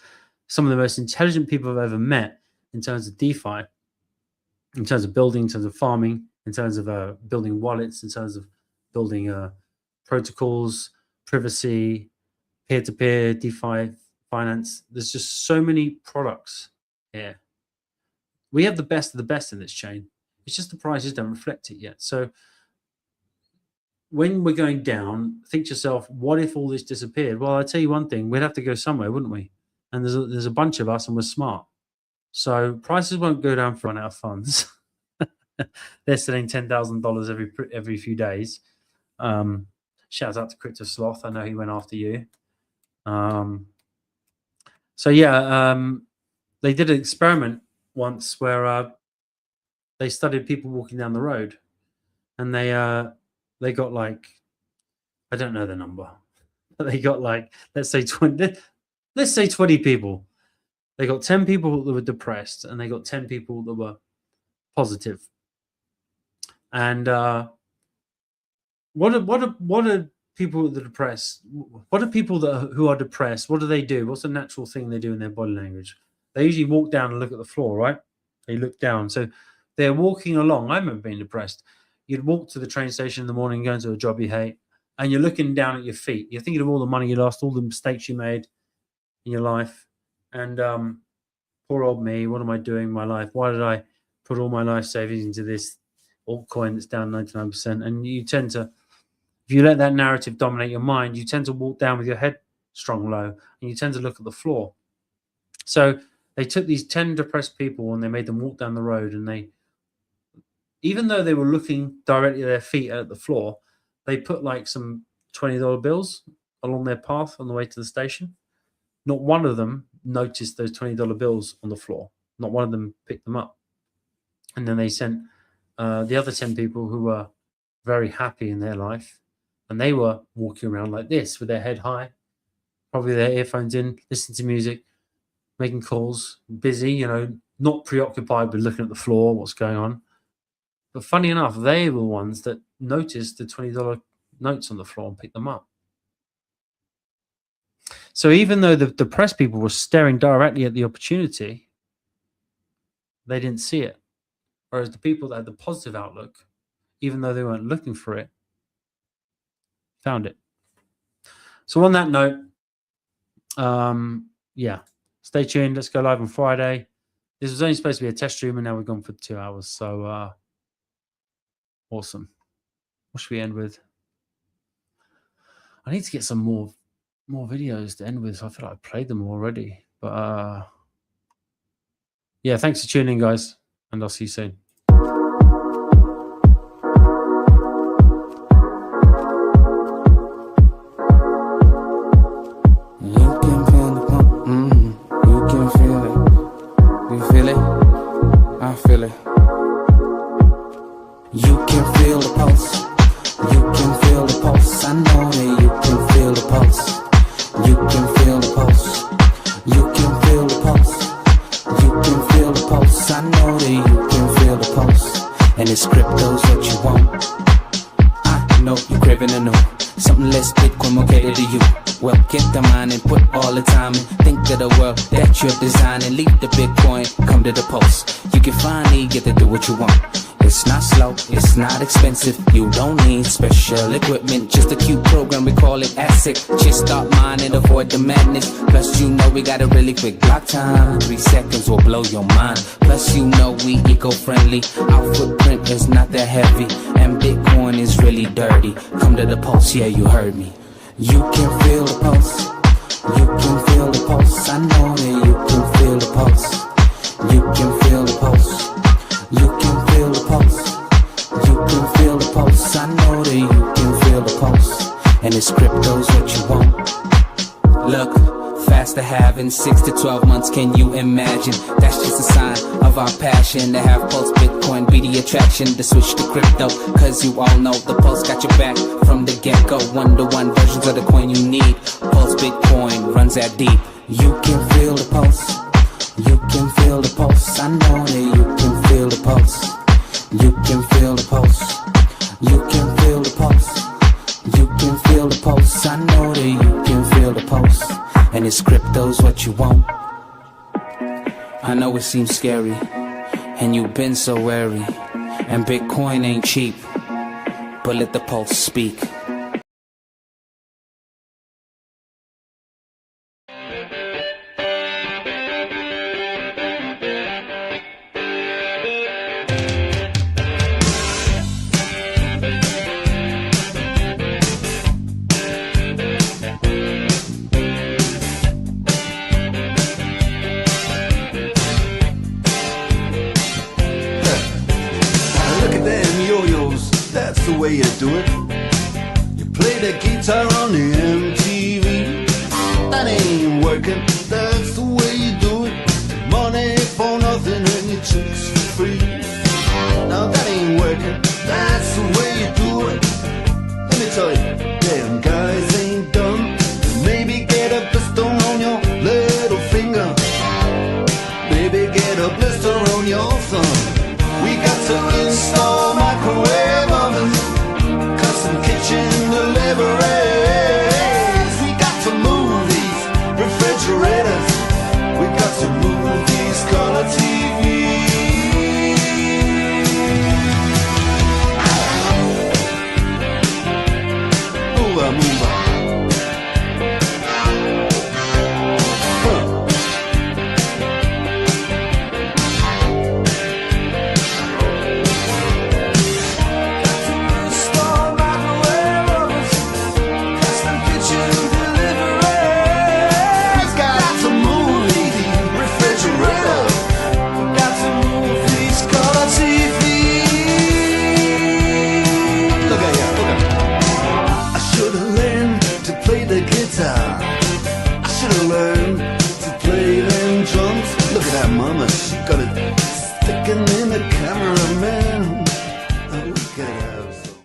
some of the most intelligent people I've ever met in terms of DeFi, in terms of building, in terms of farming, in terms of building wallets, in terms of building protocols, privacy, peer-to-peer, DeFi, finance. There's just so many products here. We have the best of the best in this chain. It's just the prices don't reflect it yet. So when we're going down, think to yourself, what if all this disappeared? Well, I'll tell you one thing, we'd have to go somewhere, wouldn't we? And there's a bunch of us and we're smart. So prices won't go down for run out of funds. They're selling $10,000 every few days. Shout out to Crypto Sloth. I know he went after you. So yeah, they did an experiment once where they studied people walking down the road, and they got like, I don't know the number, but they got like, let's say 20 people. They got 10 people that were depressed, and they got 10 people that were positive. And what are people that are depressed? What are people who are depressed? What do they do? What's the natural thing they do in their body language? They usually walk down and look at the floor, right? They look down. So they're walking along. I remember being depressed. You'd walk to the train station in the morning, going to a job you hate, and you're looking down at your feet. You're thinking of all the money you lost, all the mistakes you made in your life. And poor old me, what am I doing in my life? Why did I put all my life savings into this altcoin that's down 99%? And you tend to, if you let that narrative dominate your mind, you tend to walk down with your head strung low, and you tend to look at the floor. So they took these 10 depressed people and they made them walk down the road, and they, even though they were looking directly at their feet at the floor, they put like some $20 bills along their path on the way to the station. Not one of them noticed those $20 bills on the floor. Not one of them picked them up. And then they sent the other 10 people who were very happy in their life, and they were walking around like this with their head high, probably their earphones in, listening to music, making calls, busy, not preoccupied with looking at the floor, what's going on. But funny enough, they were the ones that noticed the $20 notes on the floor and picked them up. So even though the depressed people were staring directly at the opportunity, they didn't see it. Whereas the people that had the positive outlook, even though they weren't looking for it, found it. So on that note, yeah, stay tuned. Let's go live on Friday. This was only supposed to be a test stream, and now we've gone for 2 hours. So awesome. What should we end with? I need to get some more videos to end with. So I feel like I played them already. But yeah, thanks for tuning in, guys, and I'll see you soon. You can feel the pump, you can feel it. You feel it? You can feel the pulse. You can feel the pulse. I know that you can feel the pulse. You can feel the pulse. You can feel the pulse. You can feel the pulse. I know that you can feel the pulse. And this crypto's what you want. I know you craving a new. Something less Bitcoin, more cater to you. Well, get the mind and put all the time in. Think of the world that you're designing. Leave the Bitcoin, come to the pulse. You can finally get to do what you want. It's not slow, it's not expensive. You don't need special equipment. Just a cute program, we call it ASIC. Just start mining, avoid the madness. Plus you know we got a really quick block time. 3 seconds will blow your mind. Plus you know we eco-friendly. Our footprint is not that heavy. And Bitcoin is really dirty. Come to the pulse, yeah, you heard me. You can feel the pulse. You can feel the pulse. I know that you can feel the pulse. You can feel the pulse. You can feel the pulse. You can feel the pulse. I know that you can feel the pulse. And this crypto's what you want. Look, fast to have in 6 to 12 months, can you imagine? That's just a sign of our passion to have Pulse Bitcoin be the attraction to switch to crypto. Cause you all know the Pulse got your back from the get-go. 1-to-1 versions of the coin you need. Pulse Bitcoin runs that deep. You can feel the pulse. You can feel the pulse. I know that you can feel the pulse. You can feel the pulse. You can feel the pulse. You can feel the pulse. I know that you can feel the pulse. And this crypto's what you want. I know it seems scary, and you've been so wary. And Bitcoin ain't cheap, but let the pulse speak. That's the way you do it. You play the guitar on the MTV. That ain't working. That's the way you do it. Money for nothing and your chicks for free. Now that ain't working. That's the way you do it. Let me tell you, damn guys ain't dumb. Maybe get a blister on your little finger. Maybe get a blister on your thumb. We got to install microwave ovens, custom kitchen deliveries. We got to move these refrigerators. We got to move these color TVs. Move on, move on. I should've learned to play them drums. Look at that mama, she got it sticking in the camera, man. We could have some.